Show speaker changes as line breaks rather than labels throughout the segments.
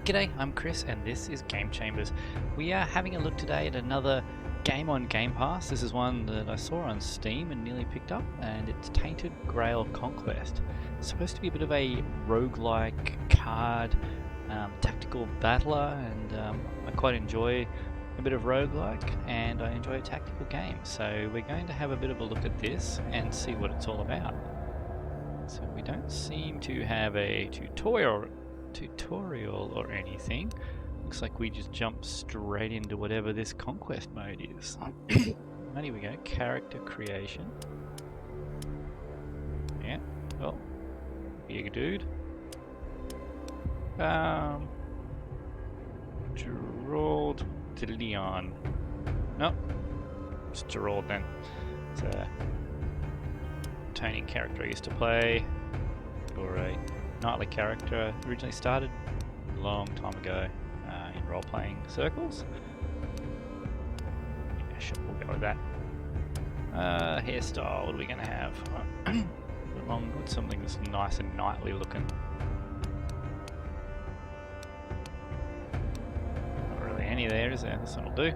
G'day, I'm Chris and this is Game Chambers. We are having a look today at another game on Gamepass. This is one that I saw on Steam and nearly picked up, and it's Tainted Grail Conquest. It's supposed to be a bit of a roguelike card tactical battler, and I quite enjoy a bit of roguelike and I enjoy a tactical game. So we're going to have a bit of a look at this and see what it's all about. So we don't seem to have a tutorial or anything. Looks like we just jump straight into whatever this conquest mode is. And here we go, character creation. Yeah, well, big dude. Gerald de Leon. Nope, it's Gerald then. It's a Tony character I used to play, or a knightly character. Originally started a long time ago in role-playing circles. Yeah, sure, we'll go with that. Hairstyle, what are we going to have? Something that's nice and knightly looking. Not really any there, is there? This one will do.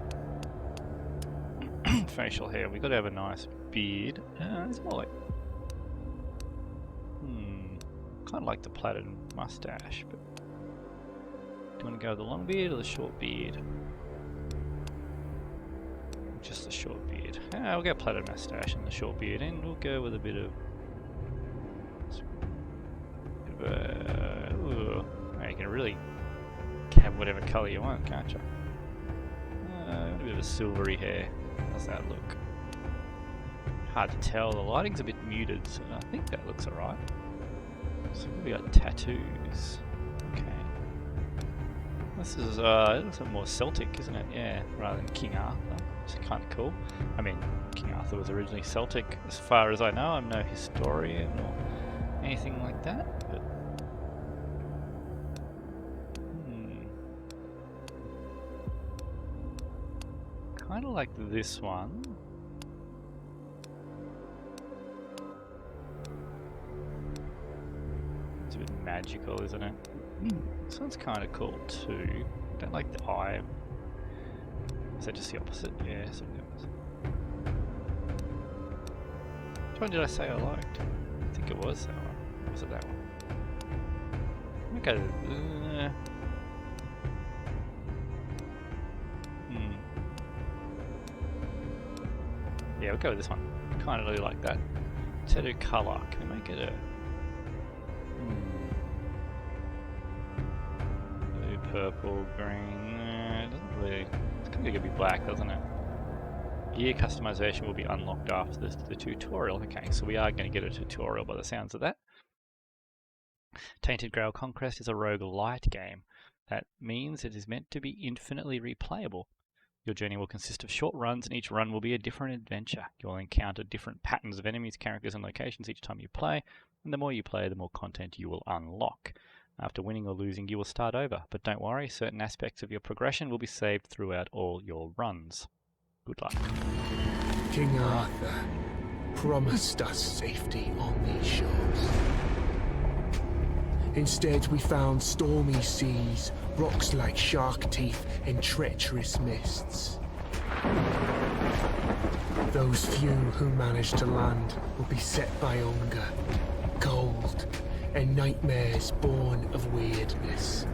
Facial hair, we've got to have a nice beard. It's more like... kind of like the plaited mustache, but do you want to go with the long beard or the short beard? Just the short beard. We'll go plaited mustache and the short beard, and we'll go with a bit of you can really have whatever colour you want, can't you? A bit of a silvery hair. How's that look? Hard to tell. The lighting's a bit muted, so I think that looks alright. So we got tattoos. Okay. This is it looks more Celtic, isn't it? Yeah, rather than King Arthur. It's kind of cool. I mean, King Arthur was originally Celtic, as far as I know. I'm no historian or anything like that, but kind of like this one. It's a bit magical, isn't it? This one's kind of cool too. I don't like the eye. Is that just the opposite? Yeah, so it goes. Which one did I say I liked? I think it was that one. Was it that one? Okay. Yeah, we'll go with this one. Kind of really like that. Tattoo color. Can we make it a blue, purple, green? It doesn't really. It's kind of gonna be black, doesn't it? Gear customization will be unlocked after the tutorial. Okay, so we are going to get a tutorial by the sounds of that. Tainted Grail Conquest is a roguelite game. That means it is meant to be infinitely replayable. Your journey will consist of short runs, and each run will be a different adventure. You'll encounter different patterns of enemies, characters, and locations each time you play, and the more you play, the more content you will unlock. After winning or losing, you will start over, but don't worry, certain aspects of your progression will be saved throughout all your runs. Good luck.
King Arthur promised us safety on these shores. Instead, we found stormy seas, rocks like shark teeth, and treacherous mists. Those few who manage to land will be set by hunger, cold, and nightmares born of weirdness.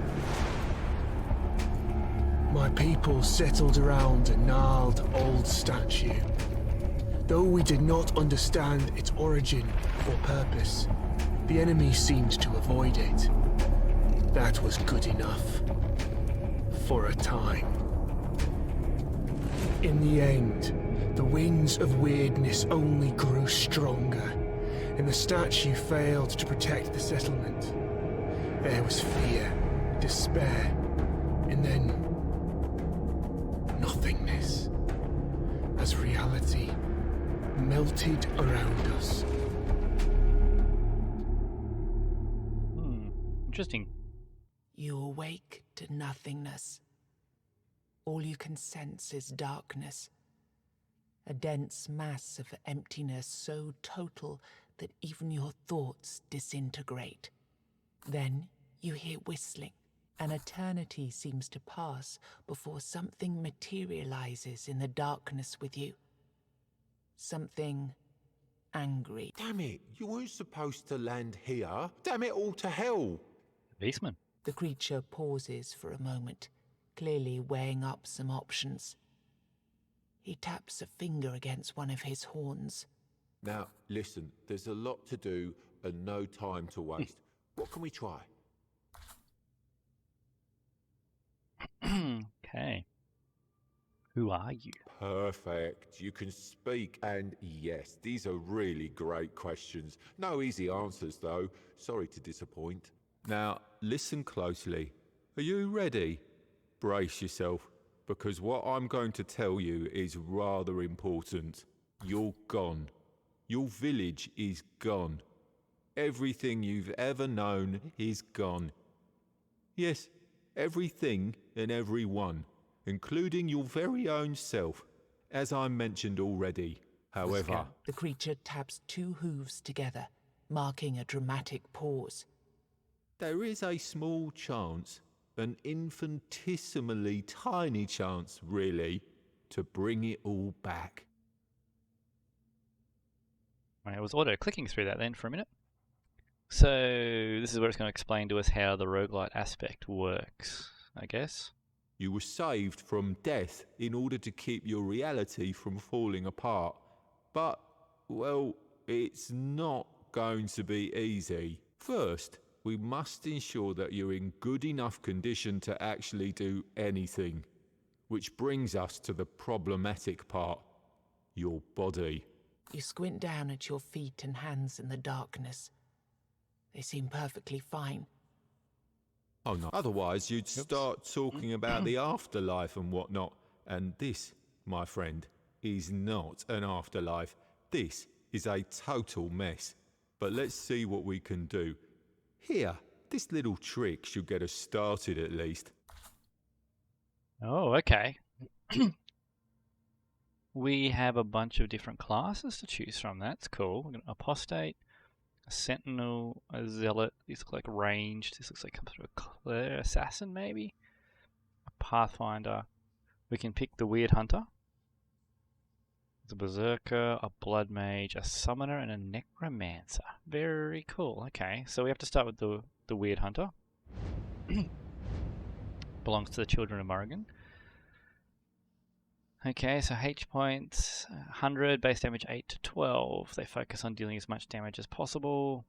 My people settled around a gnarled old statue. Though we did not understand its origin or purpose, the enemy seemed to avoid it. That was good enough. For a time. In the end, the winds of weirdness only grew stronger, and the statue failed to protect the settlement. There was fear, despair, and then nothingness, as reality melted around us.
Interesting.
You awake to nothingness. All you can sense is darkness. A dense mass of emptiness so total that even your thoughts disintegrate. Then you hear whistling, An eternity seems to pass before something materializes in the darkness with you. Something angry.
Damn it, you weren't supposed to land here. Damn it all to hell.
Beastman.
The creature pauses for a moment, clearly weighing up some options. He taps a finger against one of his horns.
Now, listen, there's a lot to do and no time to waste. What can we try?
Okay. Who are you?
Perfect. You can speak. And yes, these are really great questions. No easy answers, though. Sorry to disappoint. Now, listen closely. Are you ready? Brace yourself, because what I'm going to tell you is rather important. You're gone. Your village is gone. Everything you've ever known is gone. Yes, everything and everyone, including your very own self, as I mentioned already. However,
The creature taps two hooves together, marking a dramatic pause.
there is a small chance, an infinitesimally tiny chance, really, to bring it all back.
Right, it was auto-clicking through that then for a minute. So this is where it's going to explain to us how the roguelite aspect works, I guess.
You were saved from death in order to keep your reality from falling apart. But, well, it's not going to be easy. First, we must ensure that you're in good enough condition to actually do anything. Which brings us to the problematic part, your body.
You squint down at your feet and hands in the darkness. They seem perfectly fine.
Oh no. Otherwise, you'd start talking about the afterlife and whatnot. And this, my friend, is not an afterlife. This is a total mess. But let's see what we can do. Here, this little trick should get us started at least.
Oh, okay. We have a bunch of different classes to choose from. That's cool. We're going to apostate, a sentinel, a zealot. These look like ranged. This looks like some sort of clear assassin, maybe. A pathfinder. We can pick the weird hunter. The berserker, a blood mage, a summoner, and a necromancer. Very cool. Okay, so we have to start with the weird hunter. Belongs to the Children of Morrigan. Okay, so H points, 100, base damage 8 to 12. They focus on dealing as much damage as possible.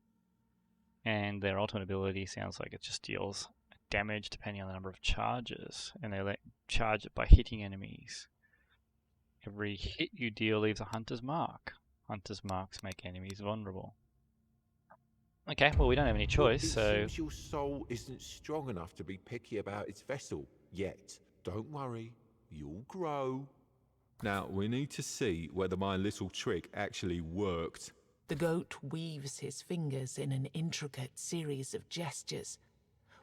And their ultimate ability sounds like it just deals damage depending on the number of charges. And they charge it by hitting enemies. Every hit you deal leaves a hunter's mark. Hunter's marks make enemies vulnerable. Okay, well we don't have any choice,
It
so...
seems your soul isn't strong enough to be picky about its vessel yet. Don't worry, you'll grow. Now, we need to see whether my little trick actually worked.
The goat weaves his fingers in an intricate series of gestures.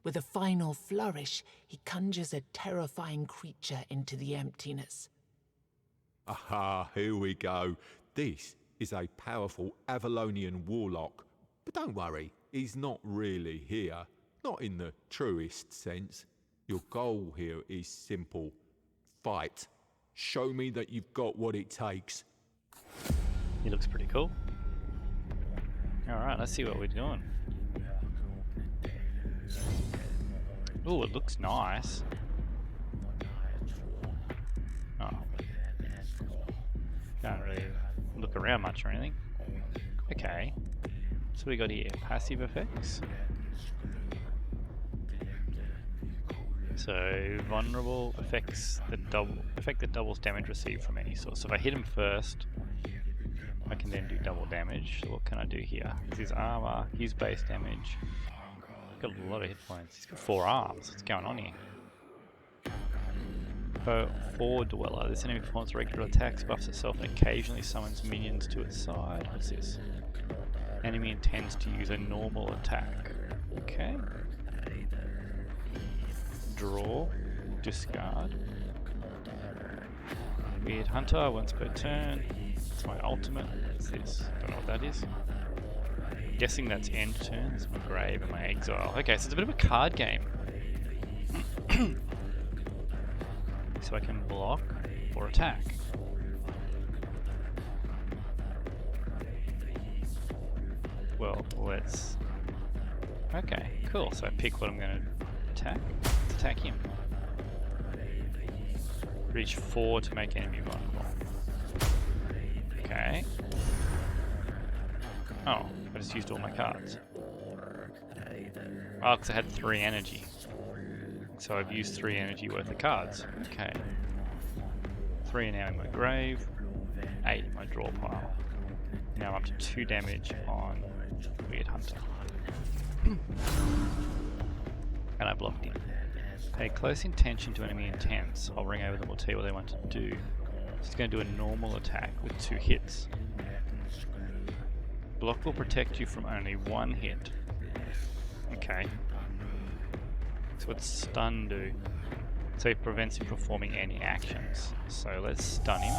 With a final flourish, he conjures a terrifying creature into the emptiness.
Aha, here we go. This is a powerful Avalonian warlock. But don't worry, he's not really here. Not in the truest sense. Your goal here is simple. Fight. Show me that you've got what it takes.
He looks pretty cool. Alright, let's see what we're doing. Ooh, it looks nice. Oh. Can't really look around much or anything. Okay. So we got here passive effects. So vulnerable affects the effect that doubles damage received from any source. So if I hit him first, I can then do double damage. So what can I do here? This is armor, his base damage. He's got a lot of hit points. He's got 4 arms. What's going on here? For Dweller, this enemy performs regular attacks, buffs itself, and occasionally summons minions to its side. What's this? Enemy intends to use a normal attack. Okay. Draw, discard. Weird Hunter, once per turn. It's my ultimate. What's this? Don't know what that is. I'm guessing that's end turn. It's my grave and my exile. Okay, so it's a bit of a card game. So I can block or attack. Well, let's... Okay, cool. So I pick what I'm going to attack. Let's attack him. Reach 4 to make enemy vulnerable. Okay. Oh, I just used all my cards. Oh, because I had 3 energy. So I've used 3 energy worth of cards. Okay. 3 are now in my grave, 8 in my draw pile. Now I'm up to 2 damage on Weird Hunter. And I blocked him. Pay close attention to enemy intents. I'll ring over them, we'll tell you what they want to do. It's going to do a normal attack with 2 hits. Block will protect you from only 1 hit. Okay. So what's stun do? So it prevents him performing any actions. So let's stun him.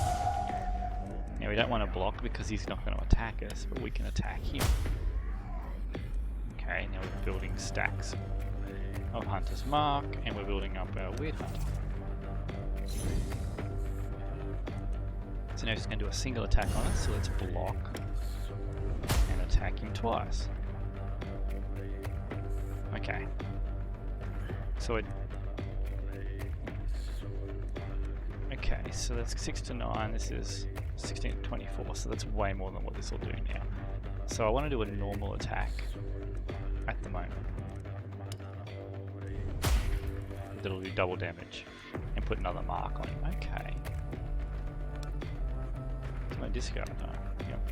Now we don't want to block because he's not going to attack us, but we can attack him. Okay, now we're building stacks of Hunter's Mark, and we're building up our Weird Hunter. So now he's going to do a single attack on us, so let's block and attack him twice. Okay. So it... Okay, so that's 6 to 9, this is 16 to 24, so that's way more than what this will do now. So I want to do a normal attack at the moment. That'll do double damage and put another mark on him. Okay. It's my discard. Oh, yep.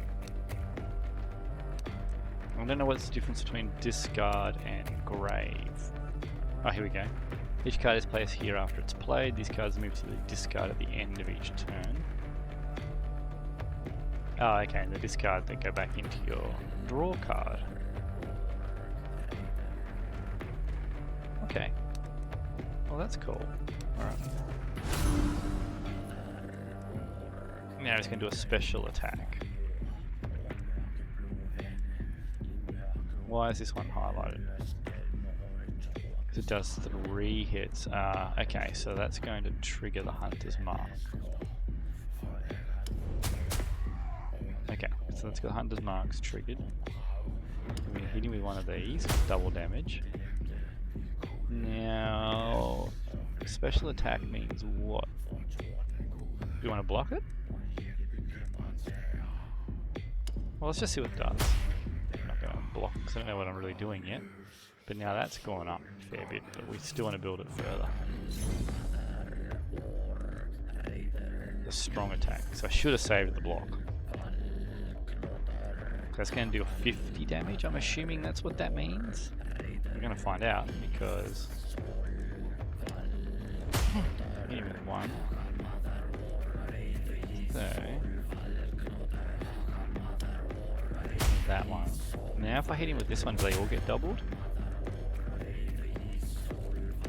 I don't know what's the difference between discard and grave. Oh, here we go. Each card is placed here after it's played. These cards move to the discard at the end of each turn. Oh, okay. The discard that go back into your draw card. Okay. Well, that's cool. Alright. Now he's going to do a special attack. Why is this one highlighted? Because it does 3 hits. Okay, so that's going to trigger the Hunter's Mark. Okay, so let's go. Hunter's Mark's triggered. We're going to hit him with one of these, double damage. Now, special attack means what? Do you want to block it? Well, let's just see what it does. I'm not going to block because I don't know what I'm really doing yet. But now that's gone up a fair bit, but we still want to build it further. The strong attack. So I should have saved the block. That's going to do 50 damage. I'm assuming that's what that means. We're going to find out because hit him with 1. So that one. Now if I hit him with this one, do they all get doubled?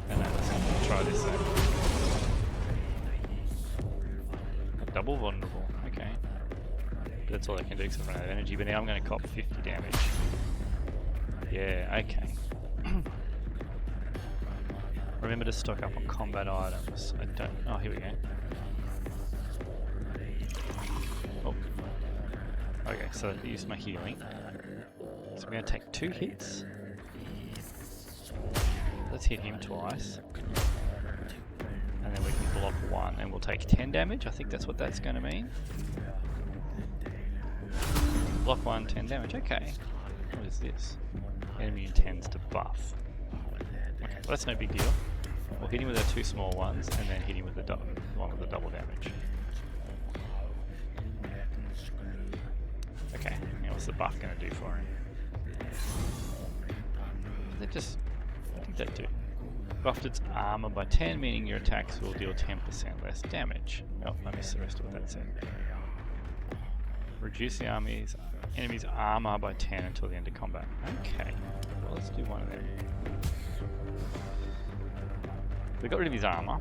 And then let's try this out. Double vulnerable. Okay. But that's all I can do because I run out of energy. But now I'm going to cop 50 damage. Yeah. Okay. Remember to stock up on combat items. I don't... Oh, here we go. Oh. Okay, so I used my healing. So I'm going to take 2 hits. Let's hit him twice. And then we can block 1 and we'll take 10 damage. I think that's what that's going to mean. Block 1, 10 damage. Okay. What is this? Enemy intends to buff. Okay, well that's no big deal. We'll hit him with our 2 small ones and then hit him with the one with the double damage. Okay, now what's the buff going to do for him? They just... I think they do. Buffed its armor by 10, meaning your attacks will deal 10% less damage. Oh, I missed the rest of what that said. Reduce the enemy's armor by 10 until the end of combat. Okay, well let's do one of them. We got rid of his armor.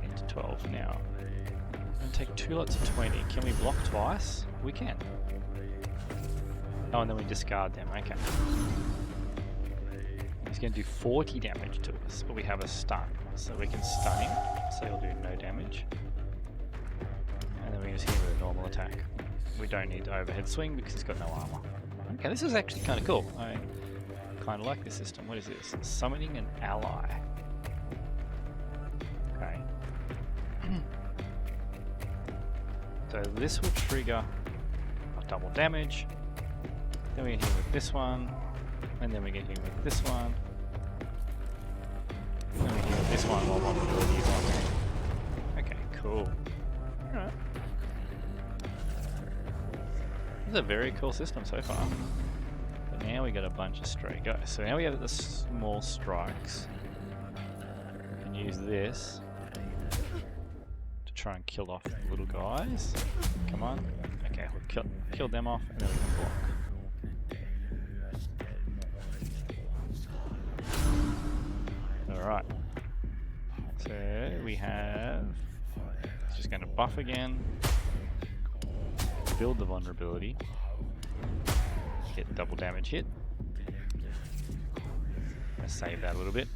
Into 12 now. I'm going to take 2 lots of 20. Can we block twice? We can. Oh, and then we discard them. Okay. He's going to do 40 damage to us, but we have a stun. So we can stun him, so he'll do no damage. And then we can just hit him with a normal attack. We don't need to overhead swing because he's got no armor. Okay, this is actually kind of cool. I kind of like this system. What is this? Summoning an ally. Okay. So this will trigger a double damage. Then we can hit him with this one. And then we get hit with this one. And then we hit him with this one while vulnerability is on there. Okay, cool. Alright. This is a very cool system so far. But now we got a bunch of stray guys. So now we have the small strikes. We can use this to try and kill off the little guys. Come on. Okay, we'll kill them off and then we can block. Alright. So we have... It's just going to buff again. Build the vulnerability. Get double damage hit. Let's save that a little bit.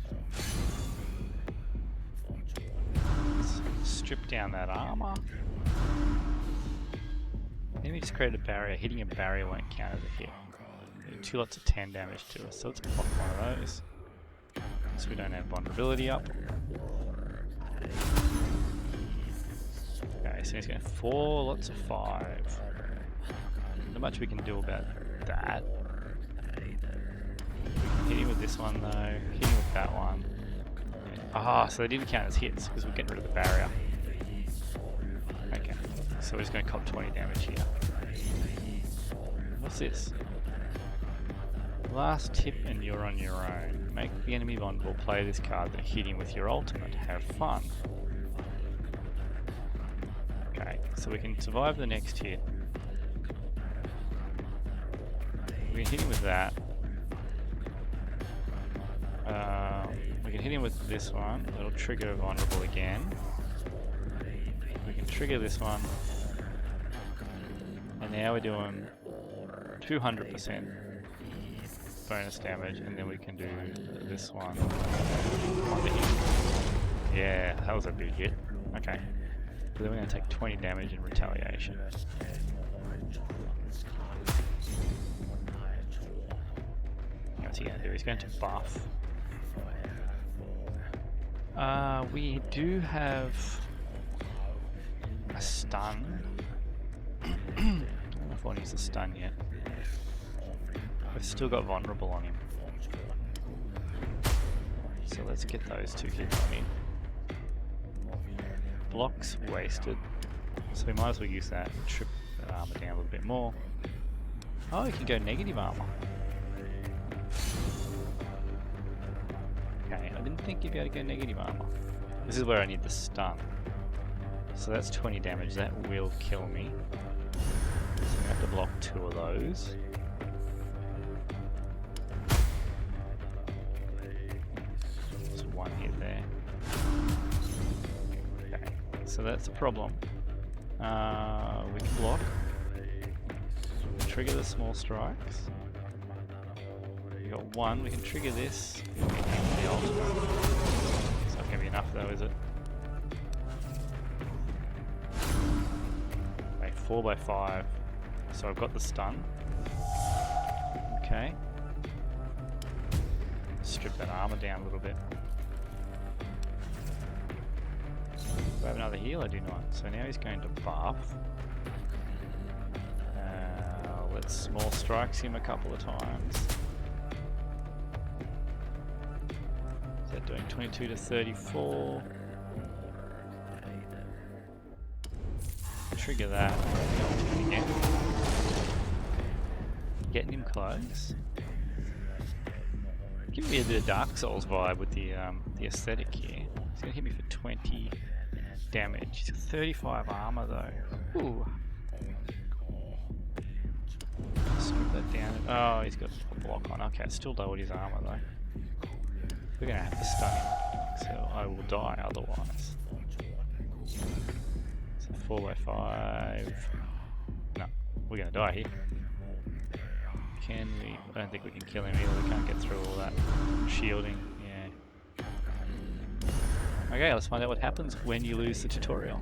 Let's strip down that armor. Then we just create a barrier. Hitting a barrier won't count as a hit. 2 lots of 10 damage to us, so let's pop one of those. So we don't have vulnerability up. Okay, so he's going 4 lots of 5. Not much we can do about that. We can hit him with this one though, hit him with that one. Ah, so they didn't count as hits because we're getting rid of the barrier. Okay, so we're just going to cop 20 damage here. What's this? Last tip and you're on your own. Make the enemy vulnerable, play this card, then hit him with your ultimate. Have fun. Okay, so we can survive the next hit. We can hit him with that. We can hit him with this one. It'll trigger vulnerable again. We can trigger this one. And now we're doing 200% bonus damage, and then we can do this one. Yeah, that was a big hit. Okay. But then we're going to take 20 damage in retaliation. What's he going to do? He's going to buff. We do have a stun. I don't know if I want to use a stun yet. We've still got vulnerable on him. So let's get those 2 hits on him. Blocks wasted. So we might as well use that and trip that armor down a little bit more. Oh, we can go negative armor. Okay, I didn't think you'd be able to go negative armor. This is where I need the stun. So that's 20 damage. That will kill me. So we have to block 2 of those. Just 1 hit there. Okay, so that's the problem. We can block. Trigger the small strikes. We got 1. We can trigger this. The ultimate. It's not going to be enough though, is it? Okay, 4x5. So I've got the stun. Okay. Strip that armor down a little bit. Do I have another heal? I do not. So now he's going to buff. Let's small strikes him a couple of times. Is that doing 22 to 34? Trigger that. Again. Getting him close. Give me a bit of Dark Souls vibe with the aesthetic here. He's gonna hit me for 20 damage. He's got 35 armor though. Ooh. Strip that down. Oh, he's got a block on. Okay, it's still lowered his armor though. We're gonna have to stun him, so I will die otherwise. So 4x5. No, we're gonna die here. Can we? I don't think we can kill him either. We can't get through all that shielding. Yeah. Okay, let's find out what happens when you lose the tutorial.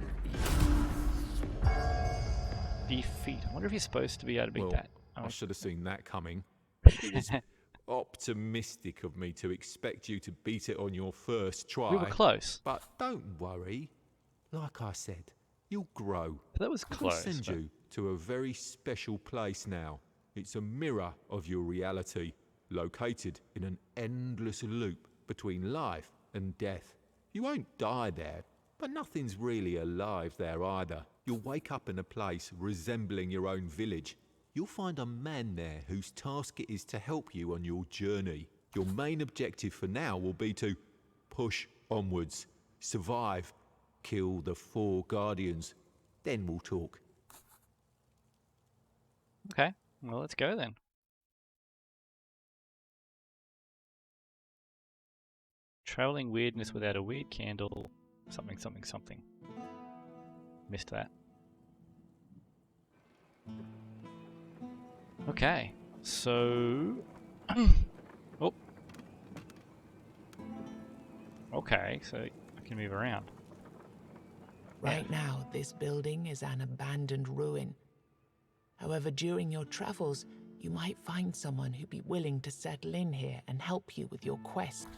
Defeat. I wonder if you're supposed to be able to beat
Well,
that.
I should have seen that coming. It was optimistic of me to expect you to beat it on your first try.
We were close.
But don't worry. Like I said, you'll grow.
But that was
I'll
close.
send you to a very special place now. It's a mirror of your reality, located in an endless loop between life and death. You won't die there, but nothing's really alive there either. You'll wake up in a place resembling your own village. You'll find a man there whose task it is to help you on your journey. Your main objective for now will be to push onwards, survive, kill the 4 guardians. Then we'll talk.
Okay, well, let's go then. Traveling weirdness without a weird candle. Something, something, something. Missed that. Okay, so... oh. Okay, so I can move around.
Right now, this building is an abandoned ruin. However, during your travels, you might find someone who'd be willing to settle in here and help you with your quest.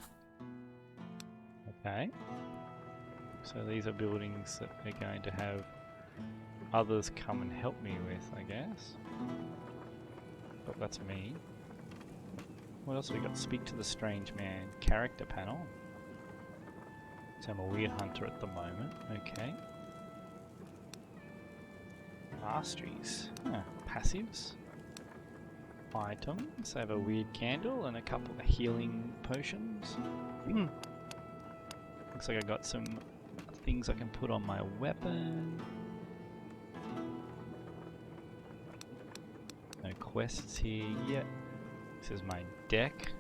Okay. So these are buildings that are going to have others come and help me with, I guess. But that's me. What else have we got? Speak to the strange man. Character panel. So I'm a weird hunter at the moment. Okay. Masteries. Passives. Items. I have a weird candle and a couple of healing potions. Looks like I got some things I can put on my weapon. No quests here yet. This is my deck.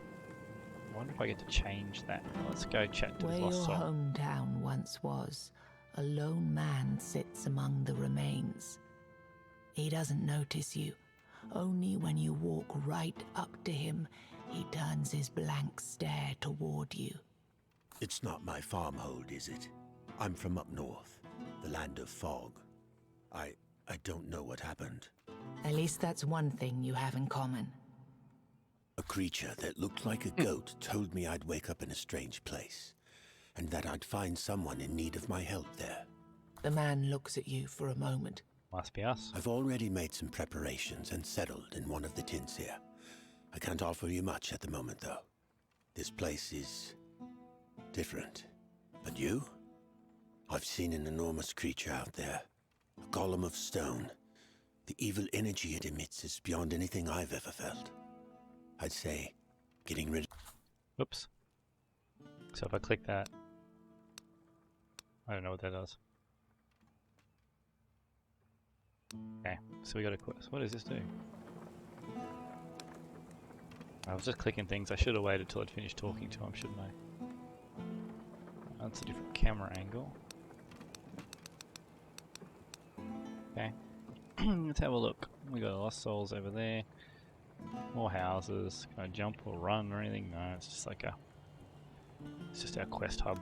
I wonder if I get to change that. Let's go chat to
Where
this
your
lost soul.
hometown once was, a lone man sits among the remains. He doesn't notice you. Only when you walk right up to him, he turns his blank stare toward you.
It's not my farmhold, is it? I'm from up north, the land of fog. I don't know what happened.
At least that's one thing you have in common.
A creature that looked like a goat told me I'd wake up in a strange place, and that I'd find someone in need of my help there.
The man looks at you for a moment.
Must be us.
I've already made some preparations and settled in one of the tents here. I can't offer you much at the moment, though. This place is different. But you? I've seen an enormous creature out there. A golem of stone. The evil energy it emits is beyond anything I've ever felt. I'd say getting rid of...
Whoops. So if I click that, I don't know what that does. Okay, so we got a quest. What does this do? I was just clicking things. I should have waited till I'd finished talking to him, shouldn't I? That's a different camera angle. Okay. Let's have a look. We got lost souls over there. More houses. Can I jump or run or anything? No, it's just like a... It's just our quest hub.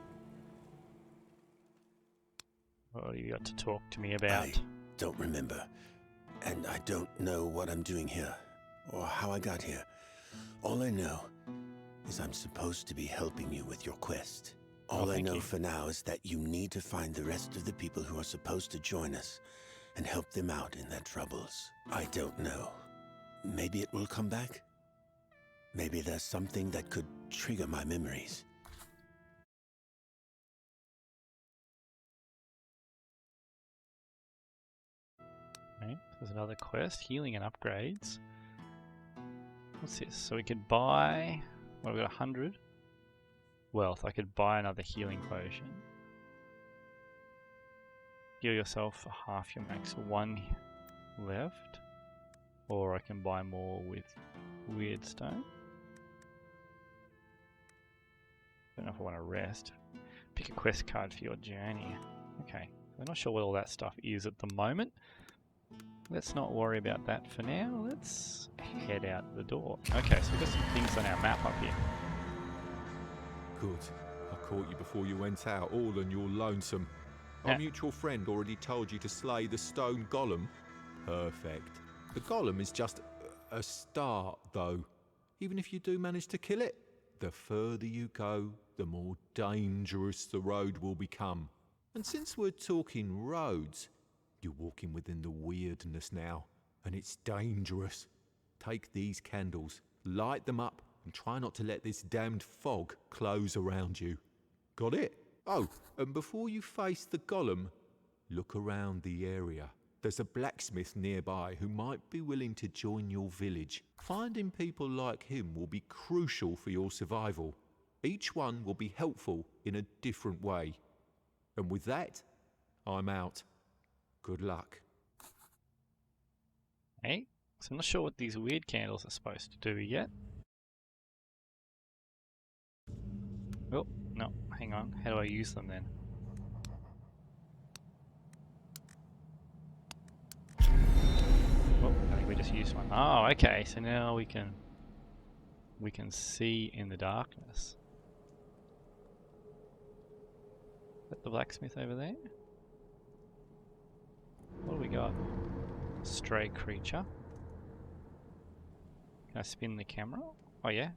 What have you got to talk to me about?
I don't remember. And I don't know what I'm doing here, or how I got here. All I know is I'm supposed to be helping you with your quest. All I know for now is that you need to find the rest of the people who are supposed to join us and help them out in their troubles. I don't know. Maybe it will come back? Maybe there's something that could trigger my memories.
Right, there's another quest, healing and upgrades. What's this? So we could buy... Well, we've got 100 wealth. I could buy another healing potion. Heal yourself for half your max. 1 left. Or I can buy more with weird stone. Don't know if I want to rest. Pick a quest card for your journey. Okay, I'm not sure what all that stuff is at the moment. let's not worry about that for now. Let's head out the door. Okay, so we've got some things on our map up here.
Good. I caught you before you went out, all on your lonesome. Our
Yeah.
mutual friend already told you to slay the stone golem. Perfect. The golem is just a start, though. Even if you do manage to kill it, the further you go, the more dangerous the road will become. And since we're talking roads, you're walking within the weirdness now, and it's dangerous. Take these candles, light them up, and try not to let this damned fog close around you. Got it? Oh, and before you face the golem, look around the area. There's a blacksmith nearby who might be willing to join your village. Finding people like him will be crucial for your survival. Each one will be helpful in a different way. And with that, I'm out. Good luck.
Hey, so I'm not sure what these weird candles are supposed to do yet. Oh, no, hang on. How do I use them then? Oh, I think we just used one. Oh, okay, so now we can see in the darkness. Is that the blacksmith over there? What do we got? Stray creature. Can I spin the camera? Oh yeah.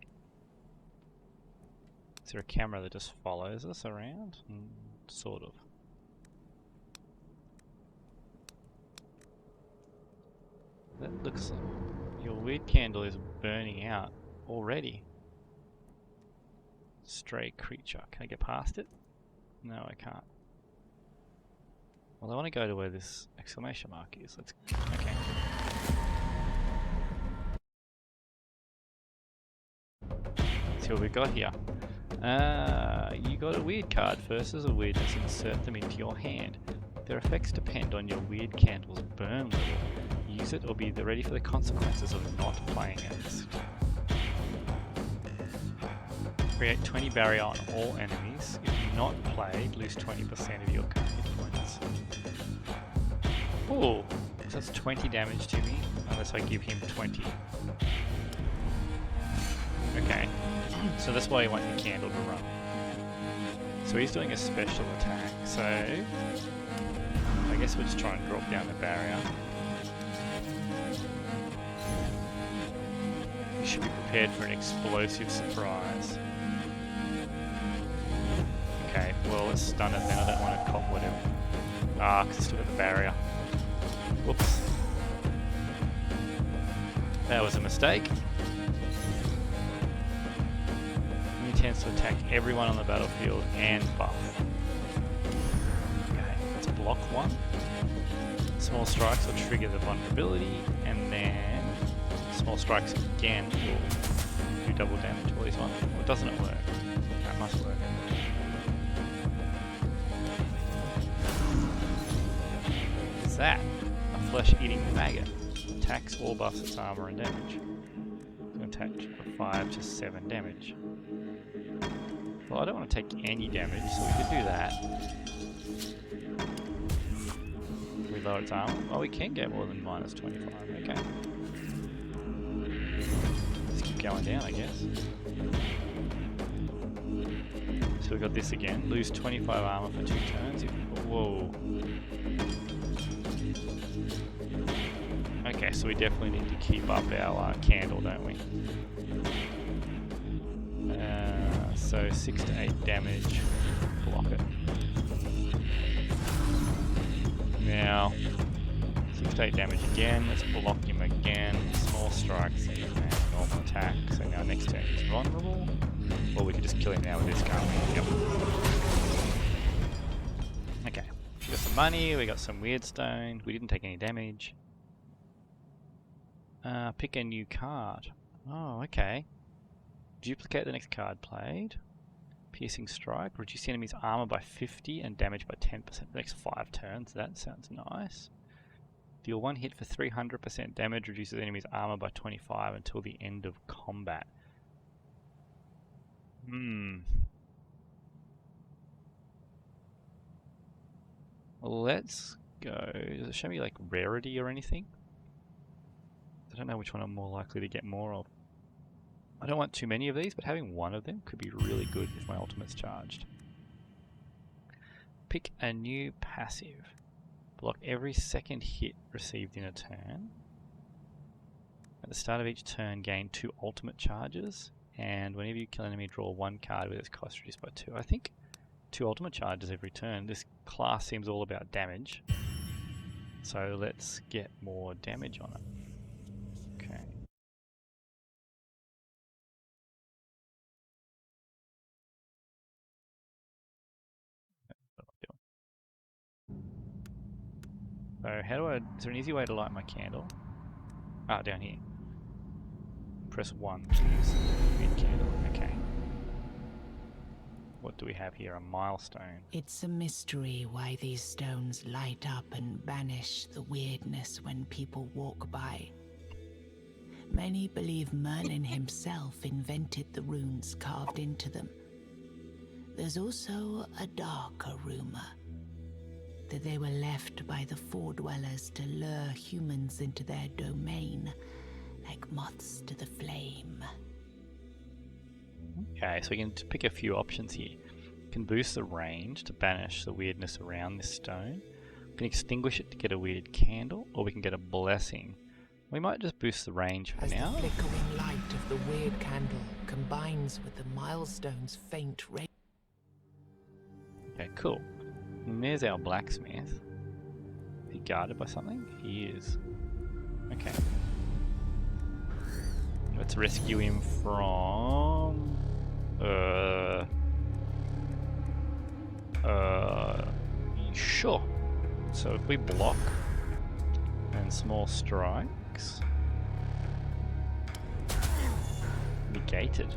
Is there a camera that just follows us around? Sort of. That looks like your weird candle is burning out already. Stray creature. Can I get past it? No, I can't. Well, I want to go to where this exclamation mark is. Let's. Okay. Let's see what we've got here. You got a weird card. First as a weirdness, insert them into your hand. Their effects depend on your weird candle's burn level. Use it or be ready for the consequences of not playing it. Create 20 barrier on all enemies. If not played, lose 20% of your current hit points. Ooh, so that's 20 damage to me, unless I give him 20. Okay, so that's why you want your candle to run. So he's doing a special attack, so I guess we'll just try and drop down the barrier. You should be prepared for an explosive surprise. Okay, well let's stun it then, I don't want to cop whatever. Ah, because it's still got the barrier. Whoops. That was a mistake. He tends to attack everyone on the battlefield and buff. Okay, let's block one. Small strikes will trigger the vulnerability, and then small strikes again will do double damage to all these ones. Or doesn't it work? That must work. What's that? A flesh-eating maggot. Attacks or buffs its armor and damage. It's going to attack for 5 to 7 damage. Well, I don't want to take any damage, so we could do that. We lower its armor. Oh, we can get more than minus 25. Okay. Let's keep going down, I guess. So we got this again. Lose 25 armor for 2 turns. Whoa. Okay, so we definitely need to keep up our candle, don't we? So 6 to 8 damage. Block it. Now, 6 to 8 damage again. Let's block him again. Small strikes and normal attack. So now next turn he's vulnerable. Or we could just kill him now with this, can't we? Yep. Okay. We got some money. We got some weird stone. We didn't take any damage. Pick a new card. Oh, okay. Duplicate the next card played. Piercing strike. Reduce the enemy's armor by 50 and damage by 10% for the next 5 turns. That sounds nice. Deal 1 hit for 300% damage. Reduces the enemy's armor by 25 until the end of combat. Let's go. Does it show me like rarity or anything? I don't know which one I'm more likely to get more of. I don't want too many of these, but having one of them could be really good if my ultimate's charged. Pick a new passive. Block every second hit received in a turn. At the start of each turn, gain 2 ultimate charges, and whenever you kill an enemy, draw 1 card with its cost reduced by 2. I think 2 ultimate charges every turn. This class seems all about damage, so let's get more damage on it. Okay. So how do I, is there an easy way to light my candle? Ah, down here. Press 1 to use the green candle. Okay. What do we have here? A milestone.
It's a mystery why these stones light up and banish the weirdness when people walk by. Many believe Merlin himself invented the runes carved into them. There's also a darker rumor that they were left by the Four-Dwellers to lure humans into their domain, like moths to the flame.
Okay, so we can pick a few options here. We can boost the range to banish the weirdness around this stone. We can extinguish it to get a weird candle, or we can get a blessing. We might just boost the range for now.
As the flickering light of the weird candle combines with the milestone's faint ray.
Okay, cool. And there's our blacksmith. Is he guarded by something? He is. Okay. Let's rescue him from... Sure. So if we block and small strikes, negated.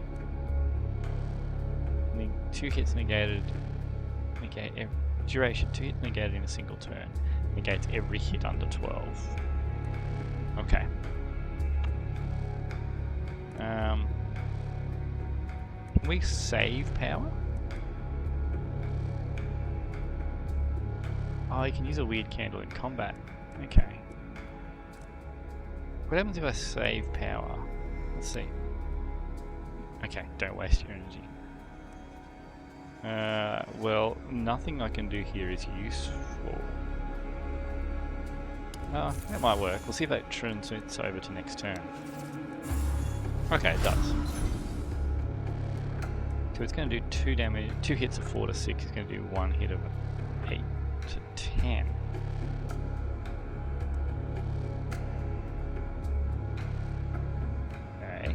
2 hits negated. Negate duration 2 hits negated in a single turn. Negates every hit under 12. Okay. Can we save power? Oh, you can use a weird candle in combat. Okay. What happens if I save power? Let's see. Okay, don't waste your energy. Well, nothing I can do here is useful. Oh, that might work. We'll see if that transmits over to next turn. Okay, it does. So it's going to do 2 damage, 2 hits of 4 to 6. It's going to do 1 hit of 8 to 10. Okay.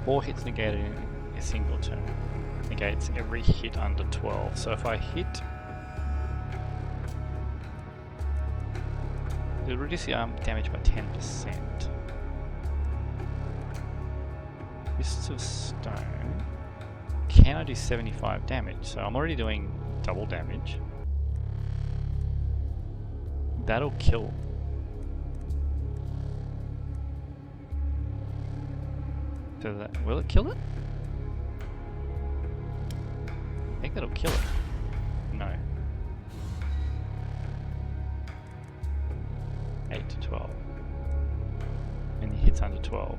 4 hits negated in a single turn. Negates every hit under 12. So if I hit... it'll reduce the damage by 10%. Fists of Stone. Can I do 75 damage? So I'm already doing double damage. That'll kill. So that, will it kill it? I think that'll kill it. No. 8 to 12. And he hits under 12.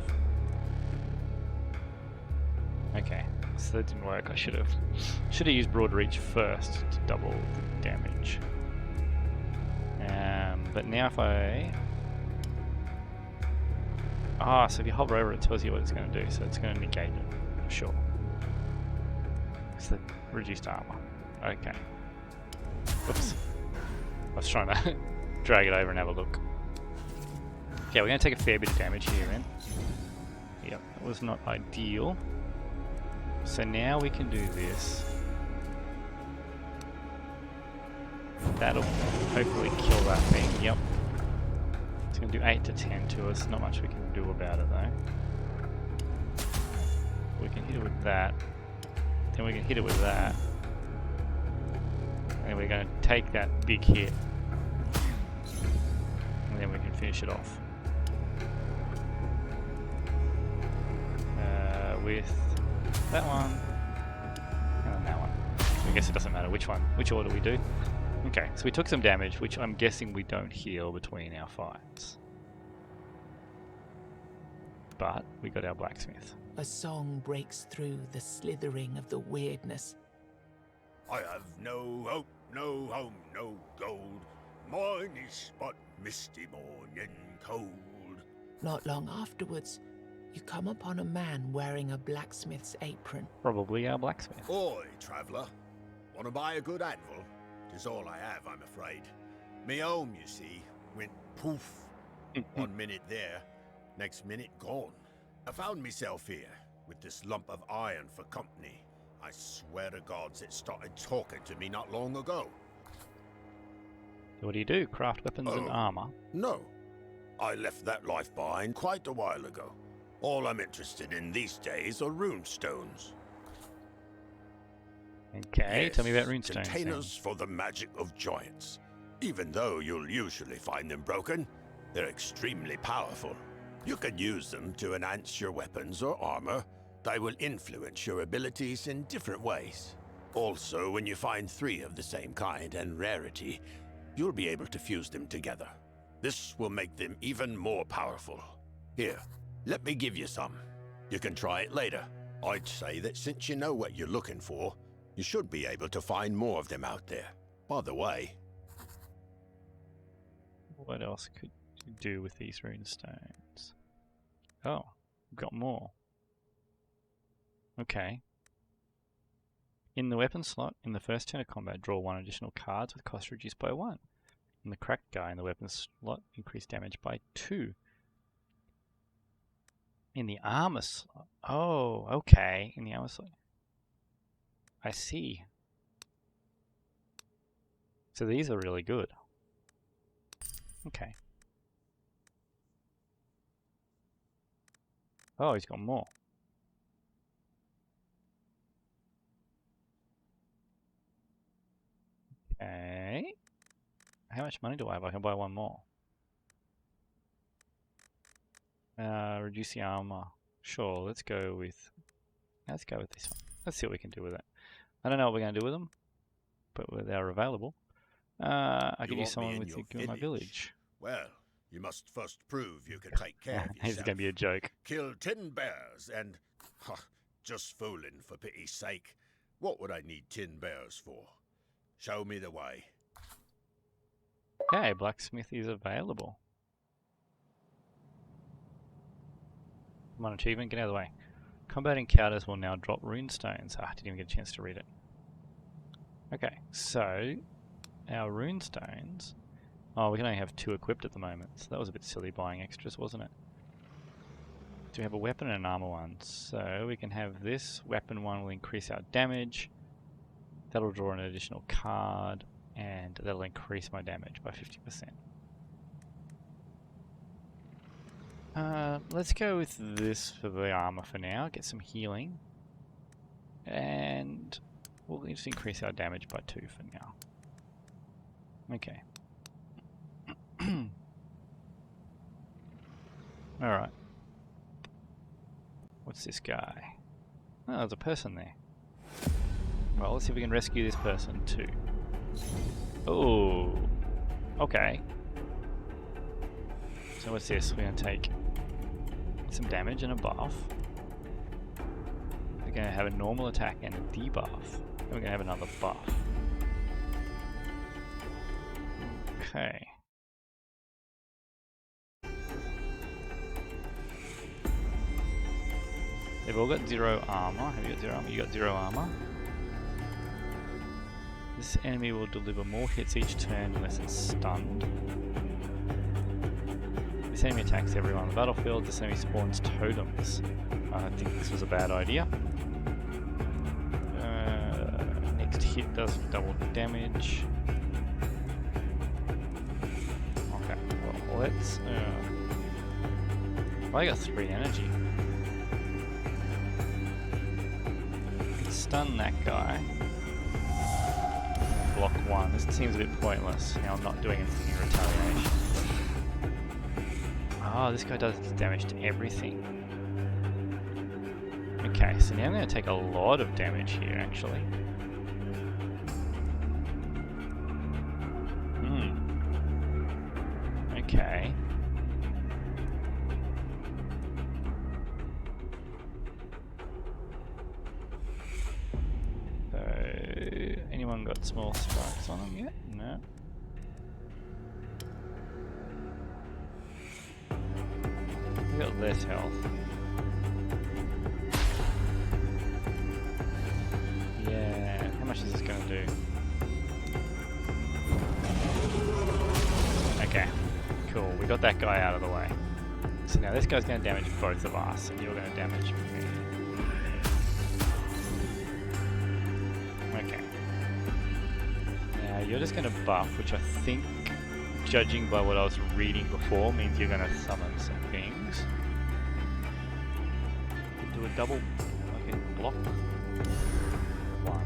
Okay, so that didn't work. I should have used Broad Reach first to double the damage. But now if I... ah, so if you hover over it, it tells you what it's going to do. So it's going to negate it, for sure. It's the reduced armor. Okay. Oops. I was trying to drag it over and have a look. Okay, we're going to take a fair bit of damage here, man. Yep, that was not ideal. So now we can do this. That'll hopefully kill that thing. Yep. It's going to do 8 to 10 to us. Not much we can do about it though. We can hit it with that. Then we can hit it with that. And we're going to take that big hit. And then we can finish it off. With that one, and then that one. I guess it doesn't matter which one, which order we do. Okay, so we took some damage, which I'm guessing we don't heal between our fights. But we got our blacksmith.
A song breaks through the slithering of the weirdness.
I have no hope, no home, no gold. Mine is but misty morn and cold.
Not long afterwards, you come upon a man wearing a blacksmith's apron.
Probably our blacksmith.
Oi, traveller. Want to buy a good anvil? 'Tis all I have, I'm afraid. Me home, you see, went poof. 1 minute there, next minute gone. I found myself here, with this lump of iron for company. I swear to gods it started talking to me not long ago.
So what do? Craft weapons and armor?
No. I left that life behind quite a while ago. All I'm interested in these days are runestones.
Okay,
Yes,
tell me about runestones then.
containers for the magic of giants. Even though you'll usually find them broken, they're extremely powerful. You can use them to enhance your weapons or armor. They will influence your abilities in different ways. Also, when you find 3 of the same kind and rarity, you'll be able to fuse them together. This will make them even more powerful. Here, let me give you some. You can try it later. I'd say that since you know what you're looking for, you should be able to find more of them out there. By the way,
What else could you do with these runestones? Oh, we've got more. Okay. In the weapon slot, in the first turn of combat, draw 1 additional cards with cost reduced by 1. And the cracked guy in the weapon slot, increase damage by 2. In the armor slot, oh, okay. In the armor slot, I see. So these are really good. Okay. Oh, he's got more. Okay. How much money do I have? I can buy 1 more. Reduce the armor. Sure, let's go with this one. Let's see what we can do with it. I don't know what we're going to do with them, but they're available. I could use someone with my village.
Well, you must first prove you can take care of yourself.
It's going to be a joke.
Kill 10 bears and... just fooling, for pity's sake. What would I need 10 bears for? Show me the way.
Okay, blacksmith is available. Come on, achievement, get out of the way. Combat encounters will now drop runestones. I didn't even get a chance to read it. Okay, so our runestones. Oh, we can only have 2 equipped at the moment, so that was a bit silly buying extras, wasn't it? So we have a weapon and an armor one. So we can have this weapon one will increase our damage. That'll draw an additional card, and that'll increase my damage by 50%. Let's go with this for the armor for now, get some healing. And we'll just increase our damage by 2 for now. Okay. Alright. What's this guy? Oh, there's a person there. Well, let's see if we can rescue this person too. Oh, okay. So what's this? We're going to take some damage and a buff. We're going to have a normal attack and a debuff. And we're going to have another buff. Okay. They've all got 0 armor. Have you got 0 armor? You got 0 armor. This enemy will deliver more hits each turn unless it's stunned. This enemy attacks everyone on the battlefield. This enemy spawns totems. I think this was a bad idea. Next hit does double damage. Okay, well let's... I got 3 energy. Stun that guy. Block 1. This seems a bit pointless. Now I'm not doing anything in retaliation. Oh, this guy does damage to everything. Okay, so now I'm going to take a lot of damage here, actually. Okay. So, anyone got small strikes on them yet? No. We got less health. Yeah, how much is this going to do? Okay, cool. We got that guy out of the way. So now this guy's going to damage both of us, and you're going to damage me. Okay. Now you're just going to buff, which I think, judging by what I was reading before, means you're going to summon some things. Do a double, okay, block. One.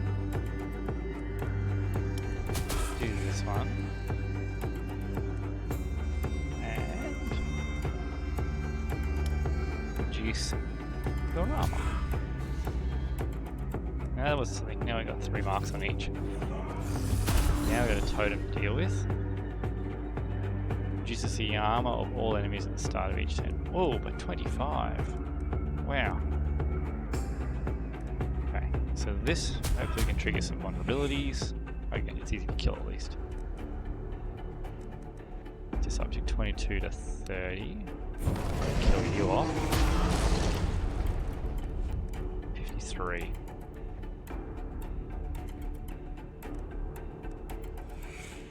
Do this one. Reduce your armor. Now that was something. Now we got 3 marks on each. Now we got a totem to deal with. Reduces the armor of all enemies at the start of each turn. Oh, but 25. Wow. Okay, so this hopefully can trigger some vulnerabilities. Okay, it's easy to kill at least. Just subject 22 to 30. Kill you off. 53.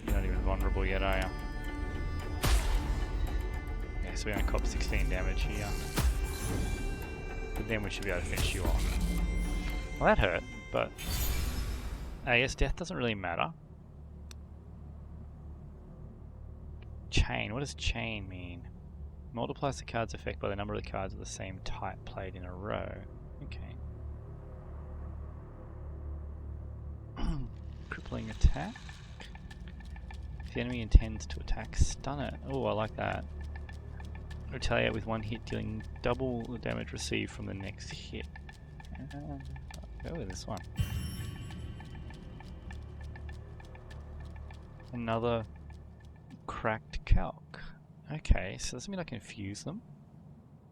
You're not even vulnerable yet, are you? Yeah, so we only cop 16 damage here. But then we should be able to finish you off. Well, that hurt, but I guess death doesn't really matter. Chain. What does chain mean? Multiplies the card's effect by the number of the cards of the same type played in a row. Okay. Crippling attack. If the enemy intends to attack, stun it. Oh, I like that. Retaliate with 1 hit, dealing double the damage received from the next hit. I'll go with this one. Another cracked calc. Okay, so does that mean I can fuse them?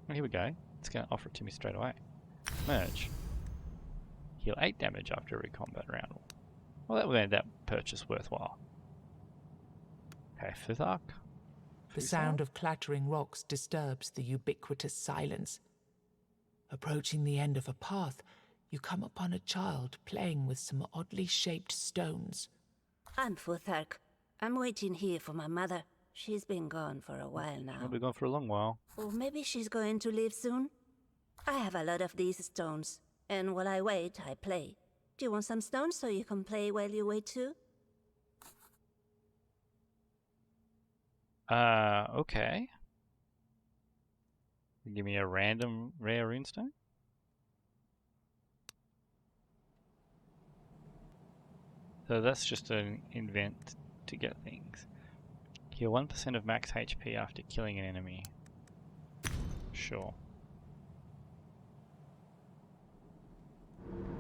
Well, here we go. It's going to offer it to me straight away. Merge. Heal 8 damage after every combat round. Well, that made that purchase worthwhile. Okay, 5th arc.
The sound of clattering rocks disturbs the ubiquitous silence. Approaching the end of a path, you come upon a child playing with some oddly shaped stones.
I'm Futhark. I'm waiting here for my mother. She's been gone for a while now.
She'll be gone for a long while.
Or maybe she's going to leave soon. I have a lot of these stones, and while I wait, I play. Do you want some stones so you can play while you wait too?
Okay. Give me a random rare runestone? So that's just an invent to get things. Heal 1% of max HP after killing an enemy. Sure.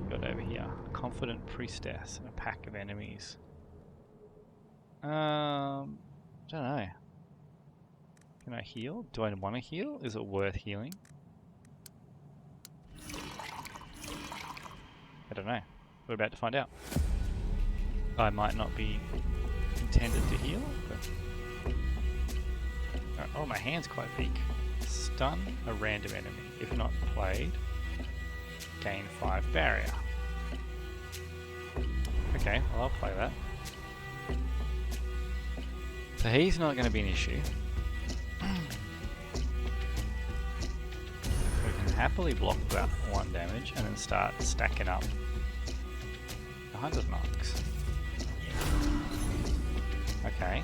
Got over here. A confident priestess and a pack of enemies. I don't know. Can I heal? Do I want to heal? Is it worth healing? I don't know. We're about to find out. I might not be intended to heal, but... Oh, my hand's quite weak. Stun a random enemy. If not played, gain 5 barrier. Okay, well I'll play that. So he's not going to be an issue. We can happily block that 1 damage and then start stacking up the 100 marks. Okay.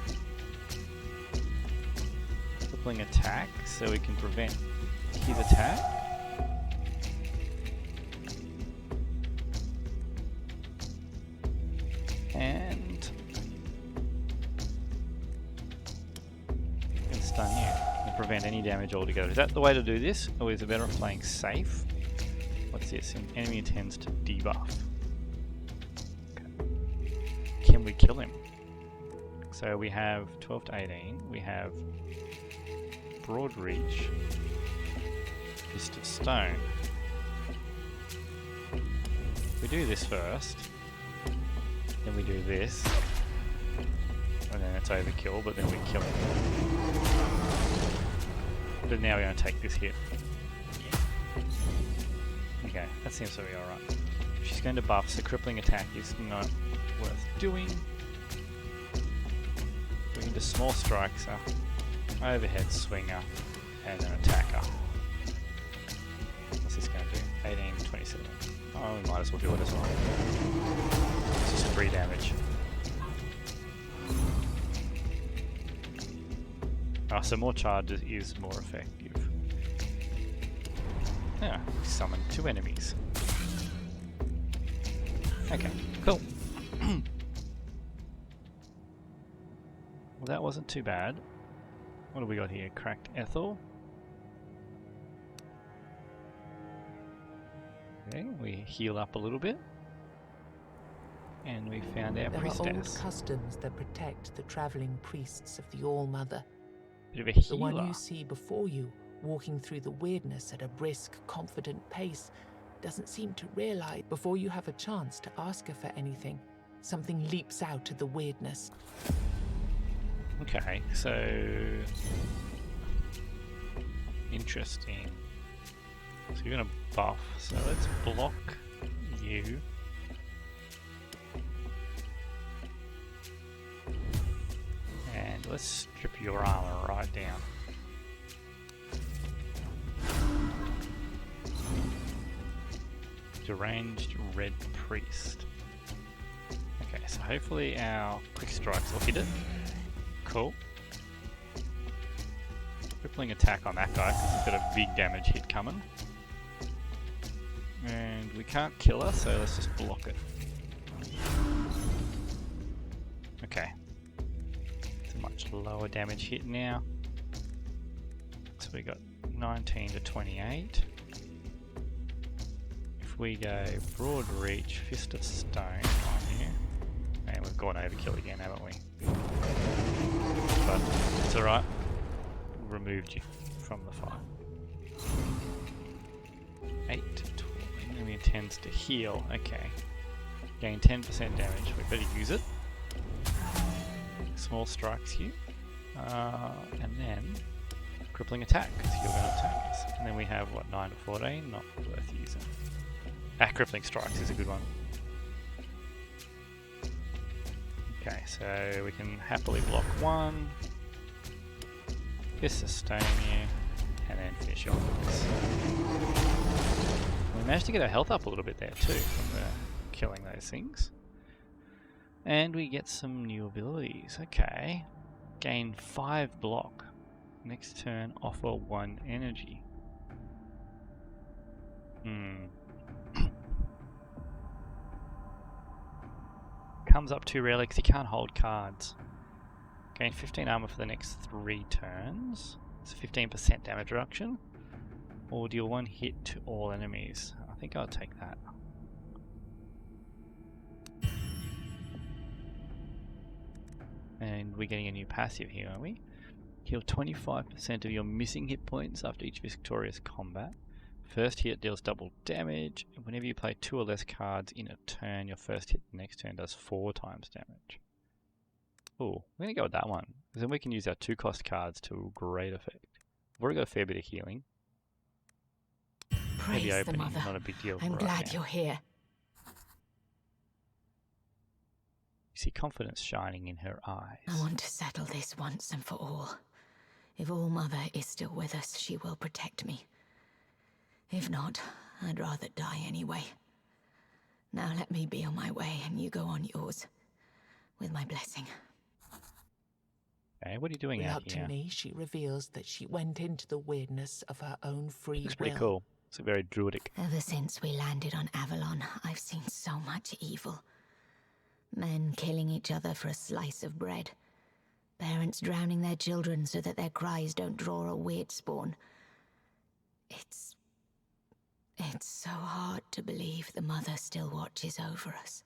Crippling attack, so we can prevent his attack. And can stun you and prevent any damage altogether. Is that the way to do this, or is it better off playing safe? What's this? An enemy intends to debuff. Okay. Can we kill him? So we have 12 to 18. We have Broad Reach, Fist of Stone. We do this first, then we do this, and then it's overkill, but then we kill it. But now we're going to take this hit. Okay, that seems to be alright. She's going to buff, so crippling attack is not worth doing. We can do small strikes, overhead swinger, and an attacker. What's this going to do? 18, 27. Oh, we might as well do it as well. It's just 3 damage. Oh, so more charges is more effective. Yeah, we summon 2 enemies. Okay, cool. Well, that wasn't too bad. What have we got here? Cracked Ethel. Okay, we heal up a little bit. And we found our
There
priestess.
are old customs that protect the traveling priests of the All-Mother.
Bit of a
The
healer.
one you see before you, walking through the weirdness at a brisk, confident pace, doesn't seem to realize before you have a chance to ask her for anything, something leaps out of the weirdness.
Okay, so interesting. So you're gonna buff, so let's block you. And let's strip your armor right down. Deranged Red Priest. Okay, so hopefully our quick strikes will hit it. Cool. Crippling attack on that guy because he's got a big damage hit coming. And we can't kill her, so let's just block it. Okay. It's a much lower damage hit now. So we got 19 to 28. If we go Broad Reach, Fist of Stone on here. And we've gone overkill again, haven't we? But it's alright. Removed you from the fight. 8 to 12. Enemy intends to heal. Okay. Gain 10% damage. We better use it. Small strikes here. And then crippling attack, because you're going to attack us. And then we have, what, 9 to 14? Not worth using. Crippling strikes is a good one. Okay, so we can happily block 1. Just sustain you, and then finish off with this. We managed to get our health up a little bit there too from killing those things. And we get some new abilities. Okay. Gain 5 block. Next turn, offer 1 energy. Comes up too rarely because you can't hold cards. Gain 15 armor for the next 3 turns. It's a 15% damage reduction. Or deal 1 hit to all enemies. I think I'll take that. And we're getting a new passive here, aren't we? Heal 25% of your missing hit points after each victorious combat. First hit deals double damage. Whenever you play 2 or less cards in a turn, your first hit the next turn does 4 times damage. Oh, we're going to go with that one. Because then we can use our 2-cost cards to great effect. We've already got a fair bit of healing.
Praise
Maybe
the
opening,
Mother.
not a big deal.
I'm
right
glad
now.
you're here.
You see confidence shining in her eyes.
I want to settle this once and for all. If All Mother is still with us, she will protect me. If not, I'd rather die anyway. Now let me be on my way and you go on yours. With my blessing.
Okay, what are you doing out here?
Reluctantly, she reveals that she went into the weirdness of her own free
Looks
will.
pretty cool. It's very druidic.
Ever since we landed on Avalon, I've seen so much evil. Men killing each other for a slice of bread. Parents drowning their children so that their cries don't draw a weird spawn. It's so hard to believe the Mother still watches over us.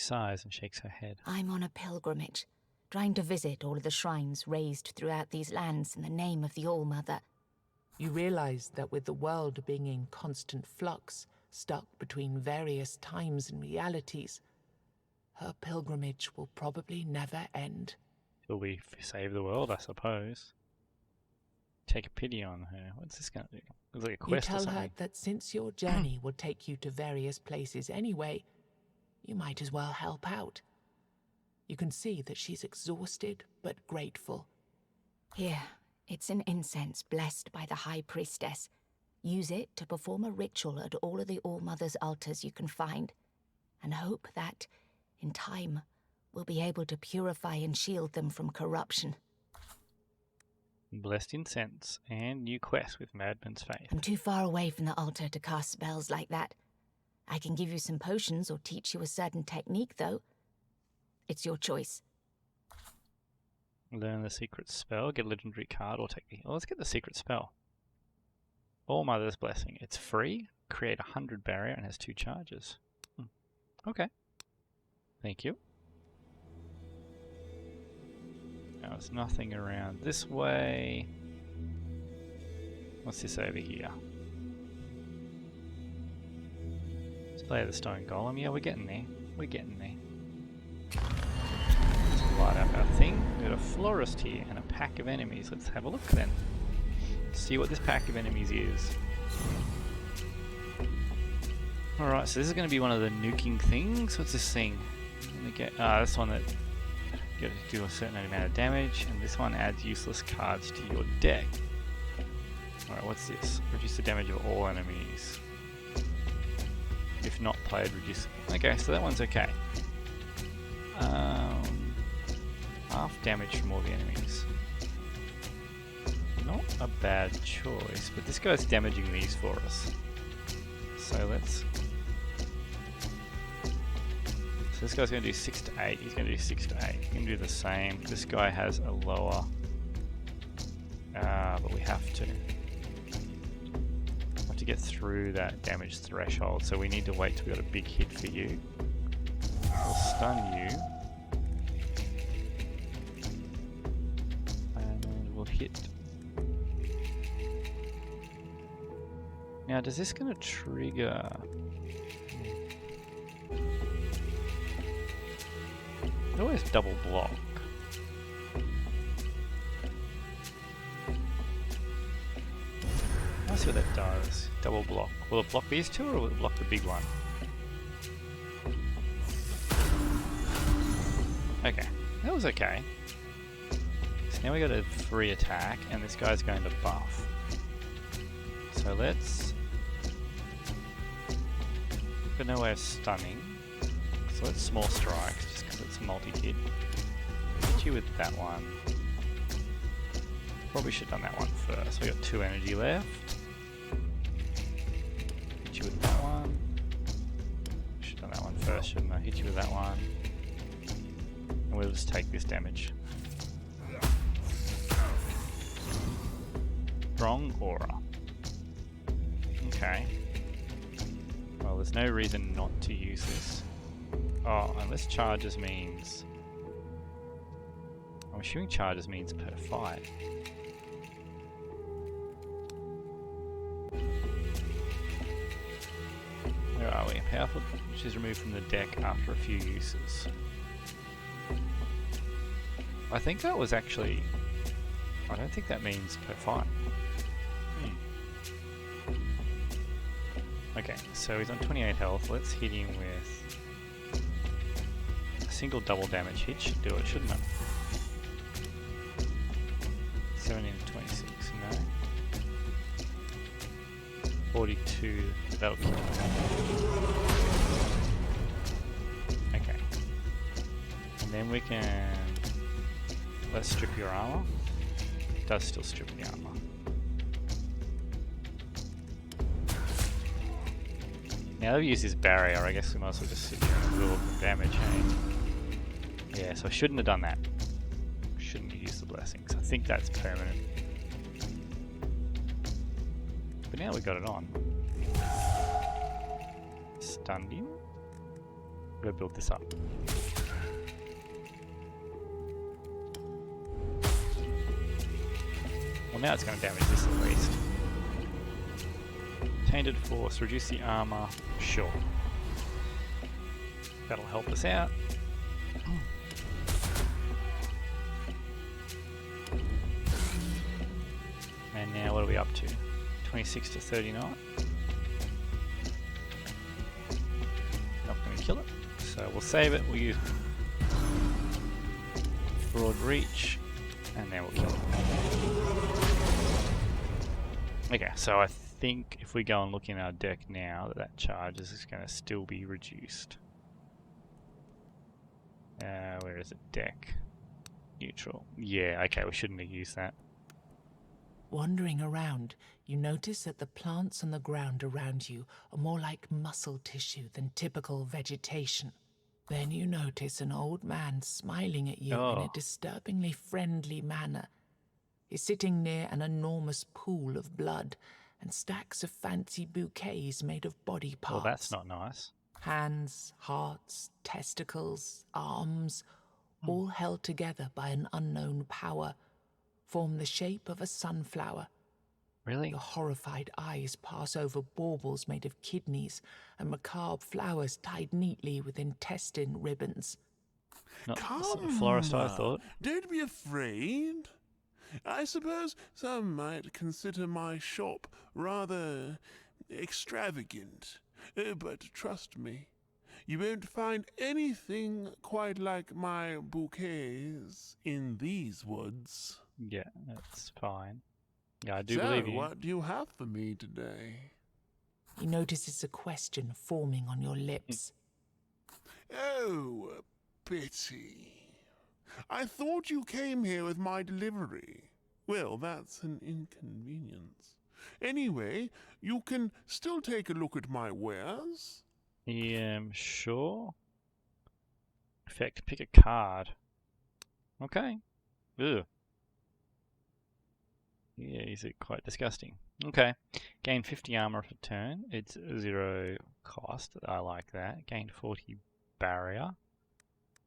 sighs and shakes her head.
I'm on a pilgrimage, trying to visit all of the shrines raised throughout these lands in the name of the All-Mother.
You realize that with the world being in constant flux, stuck between various times and realities, her pilgrimage will probably never end.
Till we save the world, I suppose. Take a pity on her. What's this going to do? It's like a quest
You
or
tell
something.
her that since your journey will take you to various places anyway, you might as well help out. You can see that she's exhausted but grateful.
Here, it's an incense blessed by the High Priestess. Use it to perform a ritual at all of the All-Mother's altars you can find, and hope that, in time, we'll be able to purify and shield them from corruption.
Blessed incense and new quest with Madman's Faith.
I'm too far away from the altar to cast spells like that. I can give you some potions or teach you a certain technique, though. It's your choice.
Learn the secret spell, get a legendary card, or take the... Oh, let's get the secret spell. All Mother's Blessing. It's free, create 100 barrier, and has 2 charges. Okay. Thank you. Now there's nothing around this way. What's this over here? Slay the stone golem. Yeah, we're getting there. We're getting there. Let's light up our thing. We've got a florist here and a pack of enemies. Let's have a look then. See what this pack of enemies is. Alright, so this is going to be one of the nuking things. What's this thing? Let me get... this one that... You have to do a certain amount of damage, and this one adds useless cards to your deck. Alright, what's this? Reduce the damage of all enemies. If not played, reduce... Okay, so that one's okay. Half damage from all the enemies. Not a bad choice, but this guy's damaging these for us. So let's... So this guy's going to do 6 to 8, he's going to do 6 to 8. He's going to do the same. This guy has a lower... but we have to get through that damage threshold, so we need to wait till we got a big hit for you. We'll stun you. And we'll hit. Now, does this going to trigger... It always double block. Let's see what that does. Double block. Will it block these two or will it block the big one? Okay. That was okay. So now we got a free attack and this guy's going to buff. So let's... Got no way of stunning. So let's small strikes just because it's multi-hit. Hit you with that one. Probably should have done that one first. We got 2 energy left. Hit you with that one. Should have done that one first, shouldn't I? Hit you with that one. And we'll just take this damage. Strong aura. Okay. Well, there's no reason not to use this. Oh, unless charges means... I'm assuming charges means per fight. Where are we? Powerful, which is removed from the deck after a few uses. I think that was actually... I don't think that means per fight. Okay, so he's on 28 health. Let's hit him with... a single double damage hit should do it, shouldn't it? 17 to 26, no. 42, that'll kill him. Okay. And then we can... Let's strip your armor. It does still strip the armor. Now that we've used this barrier, I guess we might as well just sit here and absorb the damage, hey? Yeah, so I shouldn't have done that. Shouldn't have used the blessings. I think that's permanent. But now we got it on. Stunned him. Go build this up. Well, now it's going to damage this at least. Tainted Force, reduce the armor. Sure. That'll help us out. And now what are we up to? 26 to 39. Not going to kill it. So we'll save it. We'll use Broad Reach. And then we'll kill it. Okay, so I think if we go and look in our deck now, that charge is going to still be reduced. Where is it? Deck. Neutral. Yeah, okay, we shouldn't have used that.
Wandering around, you notice that the plants on the ground around you are more like muscle tissue than typical vegetation. Then you notice an old man smiling at you in a disturbingly friendly manner. He's sitting near an enormous pool of blood and stacks of fancy bouquets made of body parts.
Well, that's not nice.
Hands, hearts, testicles, arms, all held together by an unknown power, form the shape of a sunflower.
Really?
Your horrified eyes pass over baubles made of kidneys and macabre flowers tied neatly with intestine ribbons.
Not the sort of florist I thought.
Don't be afraid. I suppose some might consider my shop rather extravagant, but trust me, you won't find anything quite like my bouquets in these woods.
Yeah, that's fine. Yeah, I do believe you.
So, what do you have for me today?
He notices a question forming on your lips.
Oh, pity. I thought you came here with my delivery. Well, that's an inconvenience. Anyway, you can still take a look at my wares.
Sure. Effect, pick a card. Okay. Ugh. Yeah, is it quite disgusting? Okay. Gain 50 armor per turn. It's 0 cost. I like that. Gain 40 barrier.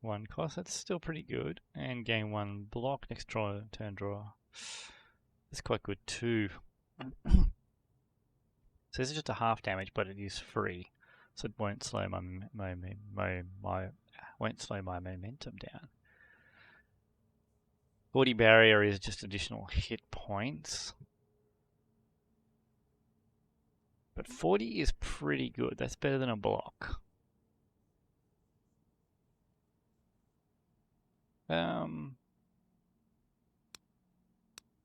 1 cost. That's still pretty good. And gain 1 block. Next turn draw. That's quite good too. So this is just a half damage, but it is free, so it won't slow won't slow my momentum down. 40 barrier is just additional hit points, but 40 is pretty good. That's better than a block.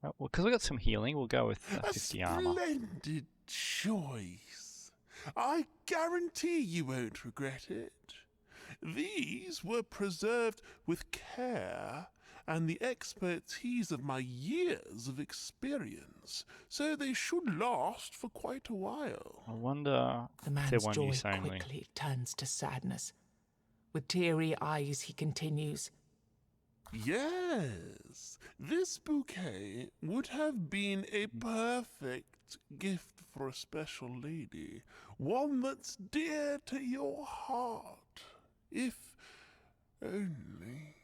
Well, because we got some healing, we'll go with 50 armor.
A splendid choice. I guarantee you won't regret it. These were preserved with care and the expertise of my years of experience, so they should last for quite a while.
I wonder
The man's
if they're one
joy
use only.
quickly turns to sadness. With teary eyes, he continues,
Yes, this bouquet would have been a perfect gift for a special lady, one that's dear to your heart, if only.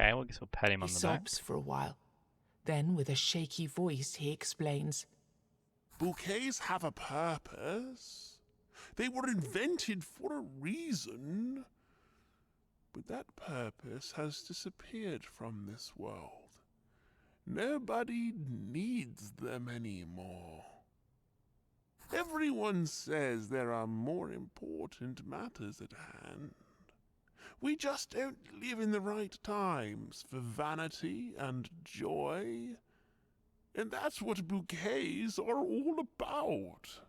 Okay, well, I guess we'll pat him
He
on the back.
sobs for a while. Then, with a shaky voice, he explains,
Bouquets have a purpose. They were invented for a reason. But that purpose has disappeared from this world. Nobody needs them anymore. Everyone says there are more important matters at hand. We just don't live in the right times for vanity and joy. And that's what bouquets are all about.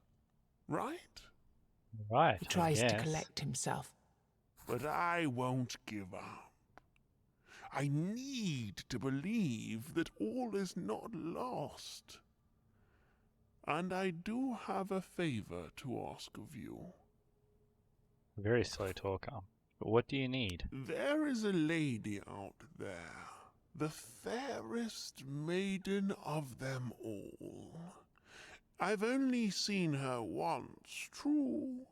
Right?
Right.
he tries
I
to
guess.
collect himself.
But I won't give up. I need to believe that all is not lost. And I do have a favor to ask of you.
Very slow talker. But what do you need?
There is a lady out there, the fairest maiden of them all. I've only seen her once, true,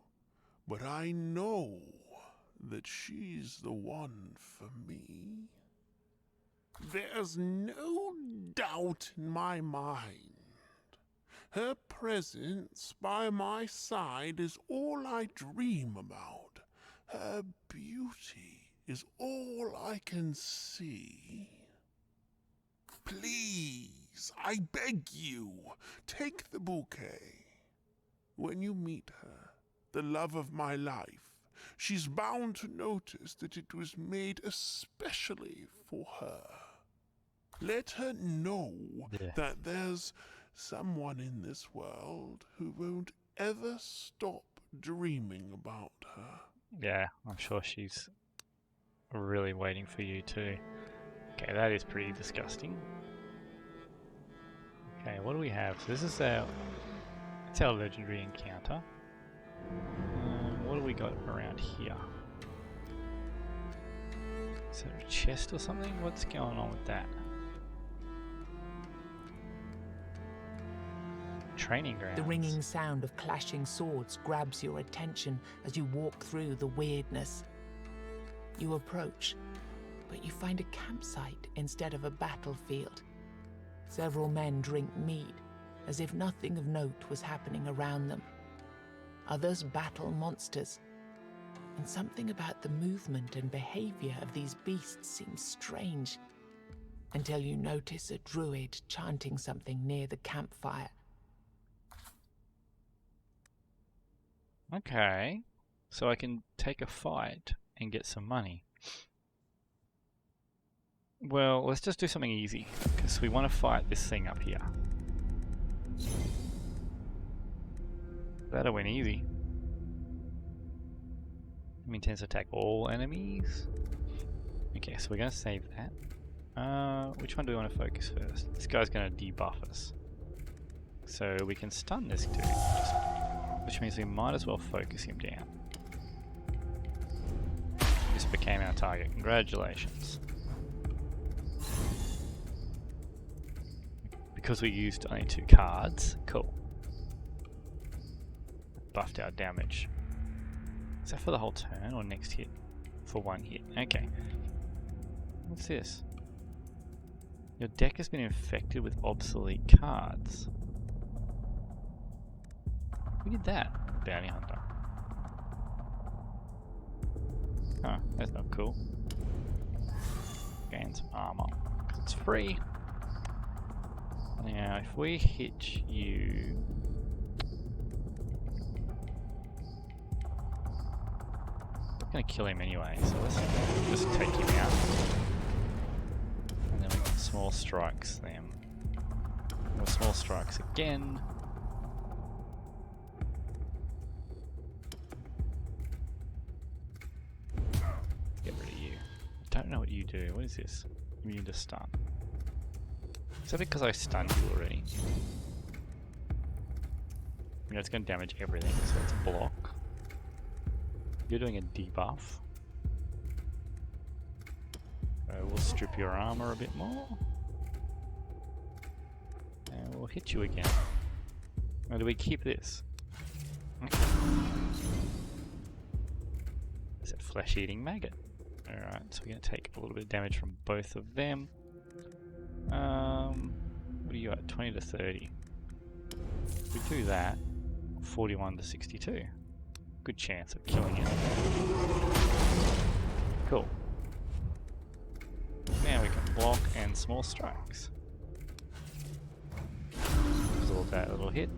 but I know that she's the one for me. There's no doubt in my mind. Her presence by my side is all I dream about. Her beauty is all I can see. Please, I beg you, take the bouquet. When you meet her, the love of my life, she's bound to notice that it was made especially for her. Let her know that there's someone in this world who won't ever stop dreaming about her.
Yeah, I'm sure she's really waiting for you too. Okay, that is pretty disgusting. Okay, what do we have? So this is it's our legendary encounter. What do we got around here? Is there a chest or something? What's going on with that? Training grounds.
The ringing sound of clashing swords grabs your attention as you walk through the weirdness. You approach, but you find a campsite instead of a battlefield. Several men drink mead, as if nothing of note was happening around them. Others battle monsters, and something about the movement and behavior of these beasts seems strange, until you notice a druid chanting something near the campfire.
Okay, so I can take a fight and get some money. Well, let's just do something easy, because we want to fight this thing up here. That'll win easy. It intends to attack all enemies. Okay, so we're going to save that. Which one do we want to focus first? This guy's going to debuff us. So we can stun this dude, which means we might as well focus him down. This became our target. Congratulations. Because we used only 2 cards. Cool. Buffed our damage. Is that for the whole turn or next hit? For 1 hit. Okay. What's this? Your deck has been infected with obsolete cards. Who did that? Bounty Hunter. Huh, that's not cool. Gain some armor. It's free. Now, if we hit you... We're gonna kill him anyway, so let's just take him out. And then we got small strikes then. Or small strikes again. Get rid of you. Don't know what you do. What is this? Immune to stun. Is that because I stunned you already? You know, it's going to damage everything, so it's a block. You're doing a debuff. We'll strip your armor a bit more. And we'll hit you again. Now, do we keep this? Okay. It's a flesh-eating maggot. Alright, so we're going to take a little bit of damage from both of them. What are you at? 20 to 30. If we do that, 41 to 62. Good chance of killing him. Cool. Now we can block and small strikes. Absorb that little hit.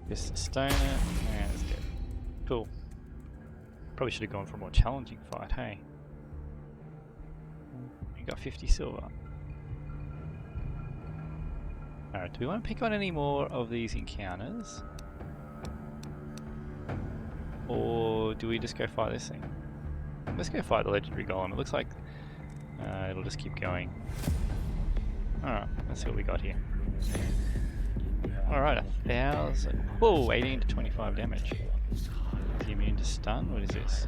Just sustain it, and it's dead. Cool. Probably should have gone for a more challenging fight, hey? We got 50 silver. Alright, do we want to pick on any more of these encounters? Or do we just go fight this thing? Let's go fight the legendary golem. It looks like it'll just keep going. Alright, let's see what we got here. Alright, 1,000. Whoa, 18 to 25 damage. Is he immune to stun? What is this?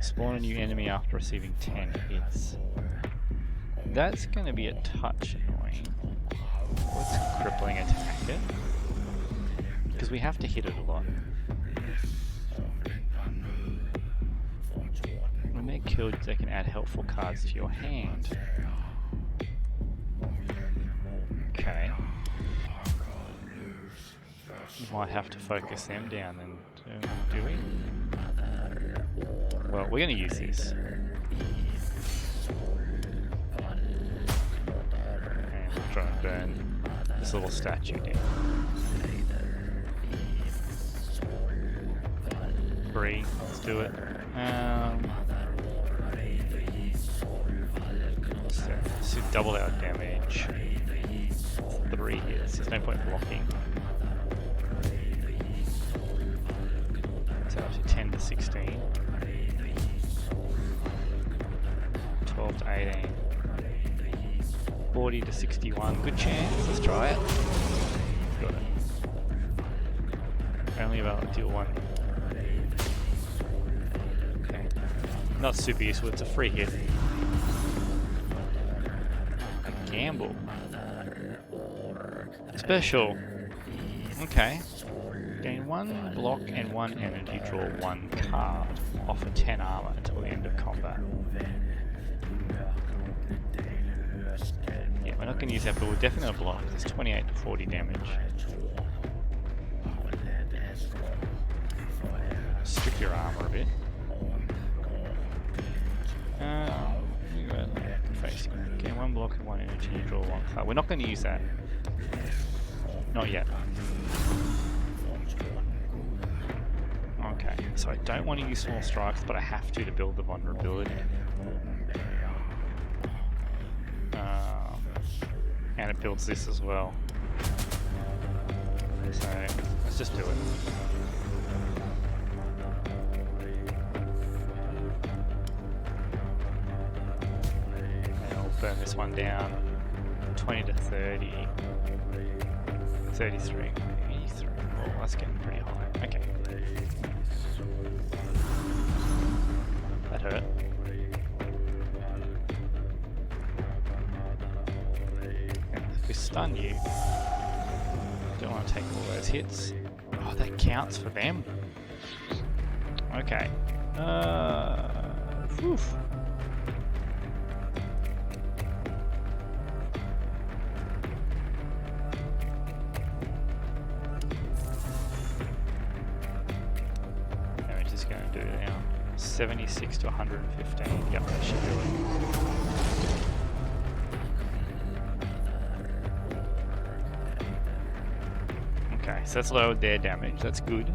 Spawn a new enemy after receiving 10 hits. That's going to be a touch annoying. Let's crippling attack it. Because because we have to hit it a lot. When they're killed, they can add helpful cards to your hand. Okay. You might have to focus them down then, do we? Well, we're going to use this. And we'll try and burn this little statue down. 3, let's do it. Let's do double our damage. 3 hits, there's no point blocking. So up to 10 to 16. 12 to 18. 40 to 61. Good chance, let's try it. Got it. Only about deal 1. Okay. Not super useful, it's a free hit. A gamble. Special. Okay. Gain 1 block and 1 energy, draw 1 card. Offer 10 armor until the end of combat. Yeah, we're not going to use that, but we're definitely going to block. It's 28 to 40 damage. Strip your armor a bit. Facing. Gain 1 block and 1 energy, draw 1 card. We're not going to use that. Not yet. Okay, so I don't want to use small strikes, but I have to build the vulnerability. And it builds this as well. So, let's just do it. And I'll burn this one down. 20 to 30. 33. 83. Oh, that's getting pretty high. Okay. That hurt. And if we stun you, don't want to take all those hits. Oh, that counts for them. Okay. Whew. Damage is going to do now 76 to 115. Yep, that should do it. Okay, so that's lowered their damage. That's good.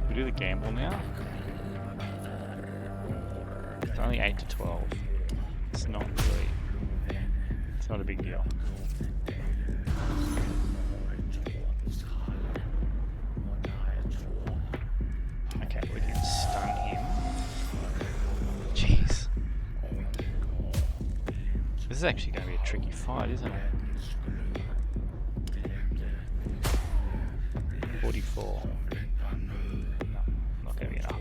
We do the gamble now. It's only 8 to 12. It's not really. It's not a big deal. Okay, we can stun him. Jeez. This is actually going to be a tricky fight, isn't it? 44. No, not going to be enough.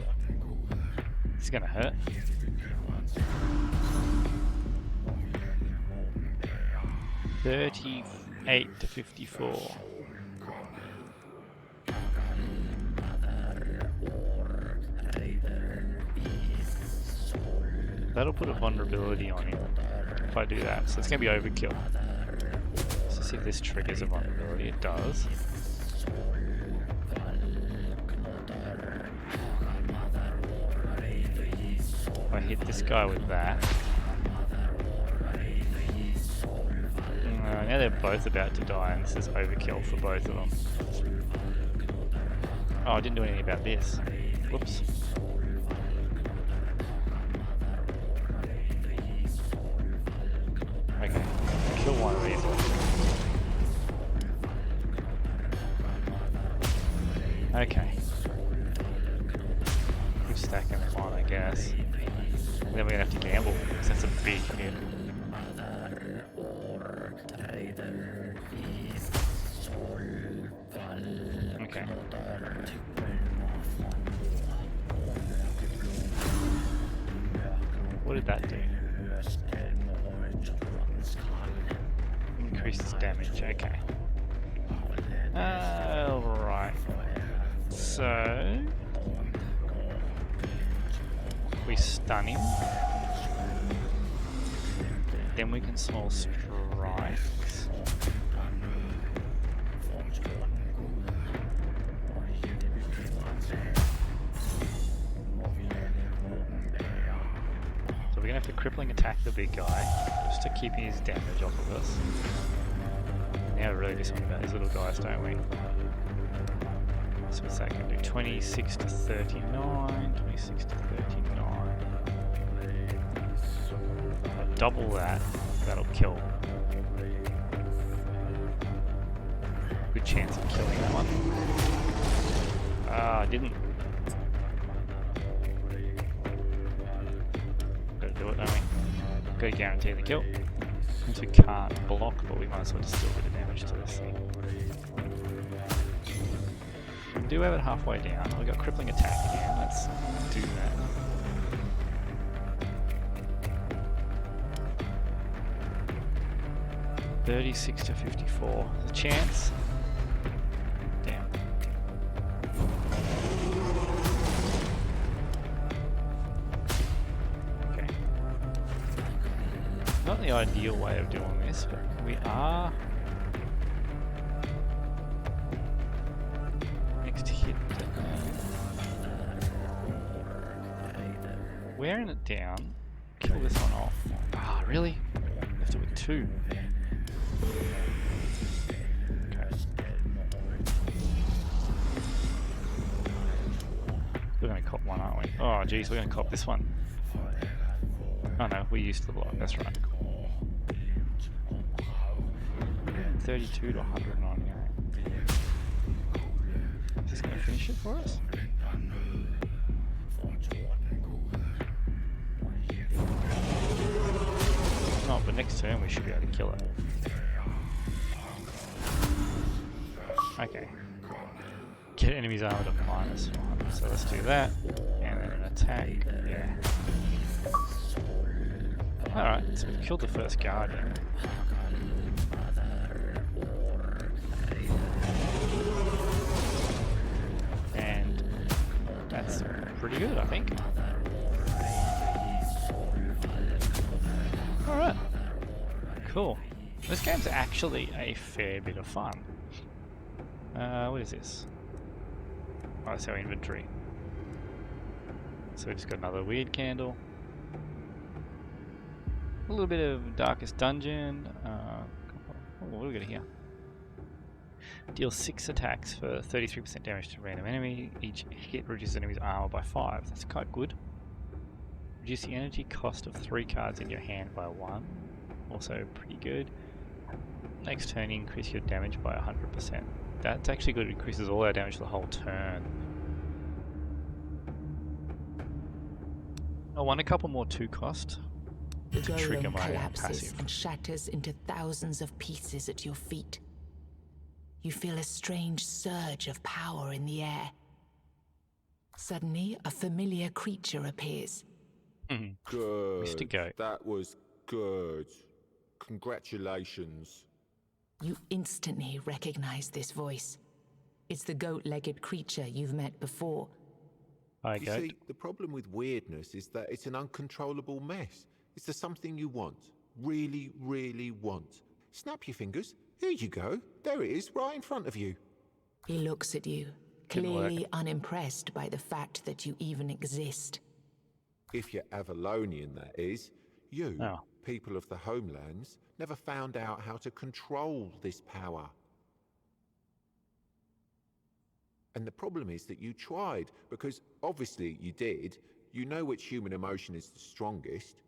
It's going to hurt. $38 to 54. That'll put a vulnerability on him if I do that. So it's going to be overkill. Let's see if this triggers a vulnerability. It does. If I hit this guy with that. Now they're both about to die, and this is overkill for both of them. Oh, I didn't do anything about this. Whoops. Okay, kill one of these. Okay. Keep stacking them on, I guess. And then we're gonna have to gamble, because that's a big hit. Okay. What did that do? Increases damage, okay. Alright. So we stun him. Then we can small strikes. So we're gonna have to crippling attack the big guy just to keep his damage off of us. Now we really do something about these little guys, don't we? So what's that going to do? 26 to 39, 26 to 39. I'll double that, that'll kill. Good chance of killing that one. Ah, I didn't. Gotta do it, don't we? Gotta guarantee the kill. Since we can't block, but we might as well just do a bit of damage to this thing. We do have it halfway down. We've got crippling attack again. Let's do that. $36 to 54. The chance. Damn. Okay. Not the ideal way of doing this, but we are next hit. Wearing it down. Kill this one off. Ah, really? We have to do it two. Okay. We're gonna cop one, aren't we? Oh, geez, we're gonna cop this one. Oh no, we used the block. That's right. 32 to 198. Is this going to finish it for us? No, but next turn we should be able to kill it. Okay. Get enemies armor to -1. So let's do that. And then an attack. Yeah. Alright, so we've killed the first guardian. And that's pretty good, I think. Alright. Cool. This game's actually a fair bit of fun. What is this? Oh, that's our inventory. So we just got another weird candle. A little bit of Darkest Dungeon. Oh, what do we got here? Deal 6 attacks for 33% damage to a random enemy. Each hit reduces enemy's armor by 5. That's quite good. Reduce the energy cost of 3 cards in your hand by 1. Also pretty good. Next turn, increase your damage by 100%. That's actually good. It increases all our damage the whole turn. I want a couple more 2 cost.
The
To trigger
golem
my
collapses
passive.
and shatters into thousands of pieces at your feet. You feel a strange surge of power in the air. Suddenly, a familiar creature appears.
Mhm.
Good.
Mr. Goat.
That was good. Congratulations.
You instantly recognize this voice. It's the goat-legged creature you've met before.
Hi,
You
Goat.
see, the problem with weirdness is that it's an uncontrollable mess. Is there something you want? Really, really want? Snap your fingers. Here you go. There it is, right in front of you.
He looks at you,
Didn't work.
clearly unimpressed by the fact that you even exist.
If you're Avalonian, that is. You,
Oh.
people of the homelands, never found out how to control this power. And the problem is that you tried, because obviously you did. You know which human emotion is the strongest.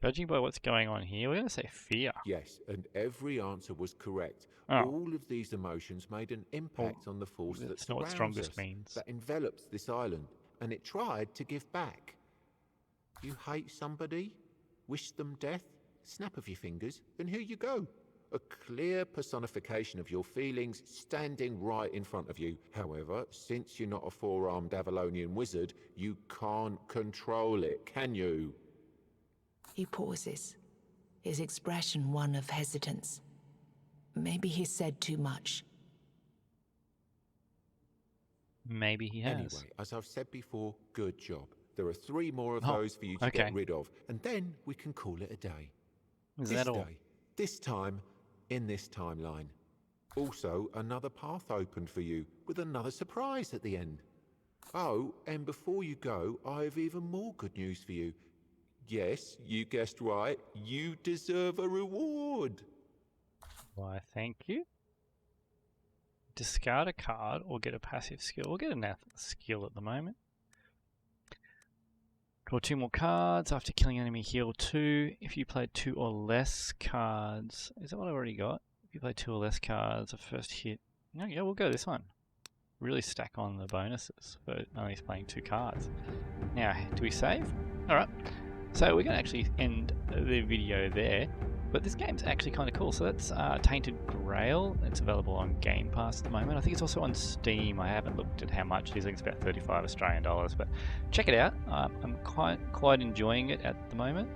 Judging by what's going on here, we're going to say fear.
Yes, and every answer was correct.
Oh.
All of these emotions made an impact on the force that
that's not what
surrounds
strongest
us,
means.
that envelops this island, and it tried to give back. You hate somebody, wish them death, snap of your fingers, and here you go. A clear personification of your feelings standing right in front of you. However, since you're not a four-armed Avalonian wizard, you can't control it, can you?
He pauses, his expression one of hesitance. Maybe he said too much.
Maybe he has.
Anyway, as I've said before, good job. There are 3 more of
Oh,
those for you to
okay.
get rid of, and then we can call it a day.
Is
This
that all?
day, this time, in this timeline. Also, another path opened for you, with another surprise at the end. Oh, and before you go, I have even more good news for you. Yes, you guessed right, you deserve a reward.
Why, thank you. Discard a card or get a passive skill. We'll get a skill at the moment. Draw 2 more cards. After killing enemy, heal 2. If you played 2 or less cards... Is that what I've already got? If you play 2 or less cards, a first hit... No, yeah, we'll go this one. Really stack on the bonuses for only playing 2 cards. Now, do we save? Alright. So we're going to actually end the video there. But this game's actually kind of cool. So that's Tainted Grail. It's available on Gamepass at the moment. I think it's also on Steam. I haven't looked at how much it is. I think it's about 35 Australian dollars. But check it out. I'm quite enjoying it at the moment.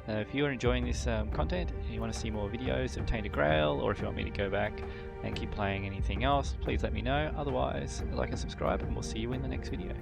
If you're enjoying this content and you want to see more videos of Tainted Grail, or if you want me to go back and keep playing anything else, please let me know. Otherwise, like and subscribe, and we'll see you in the next video.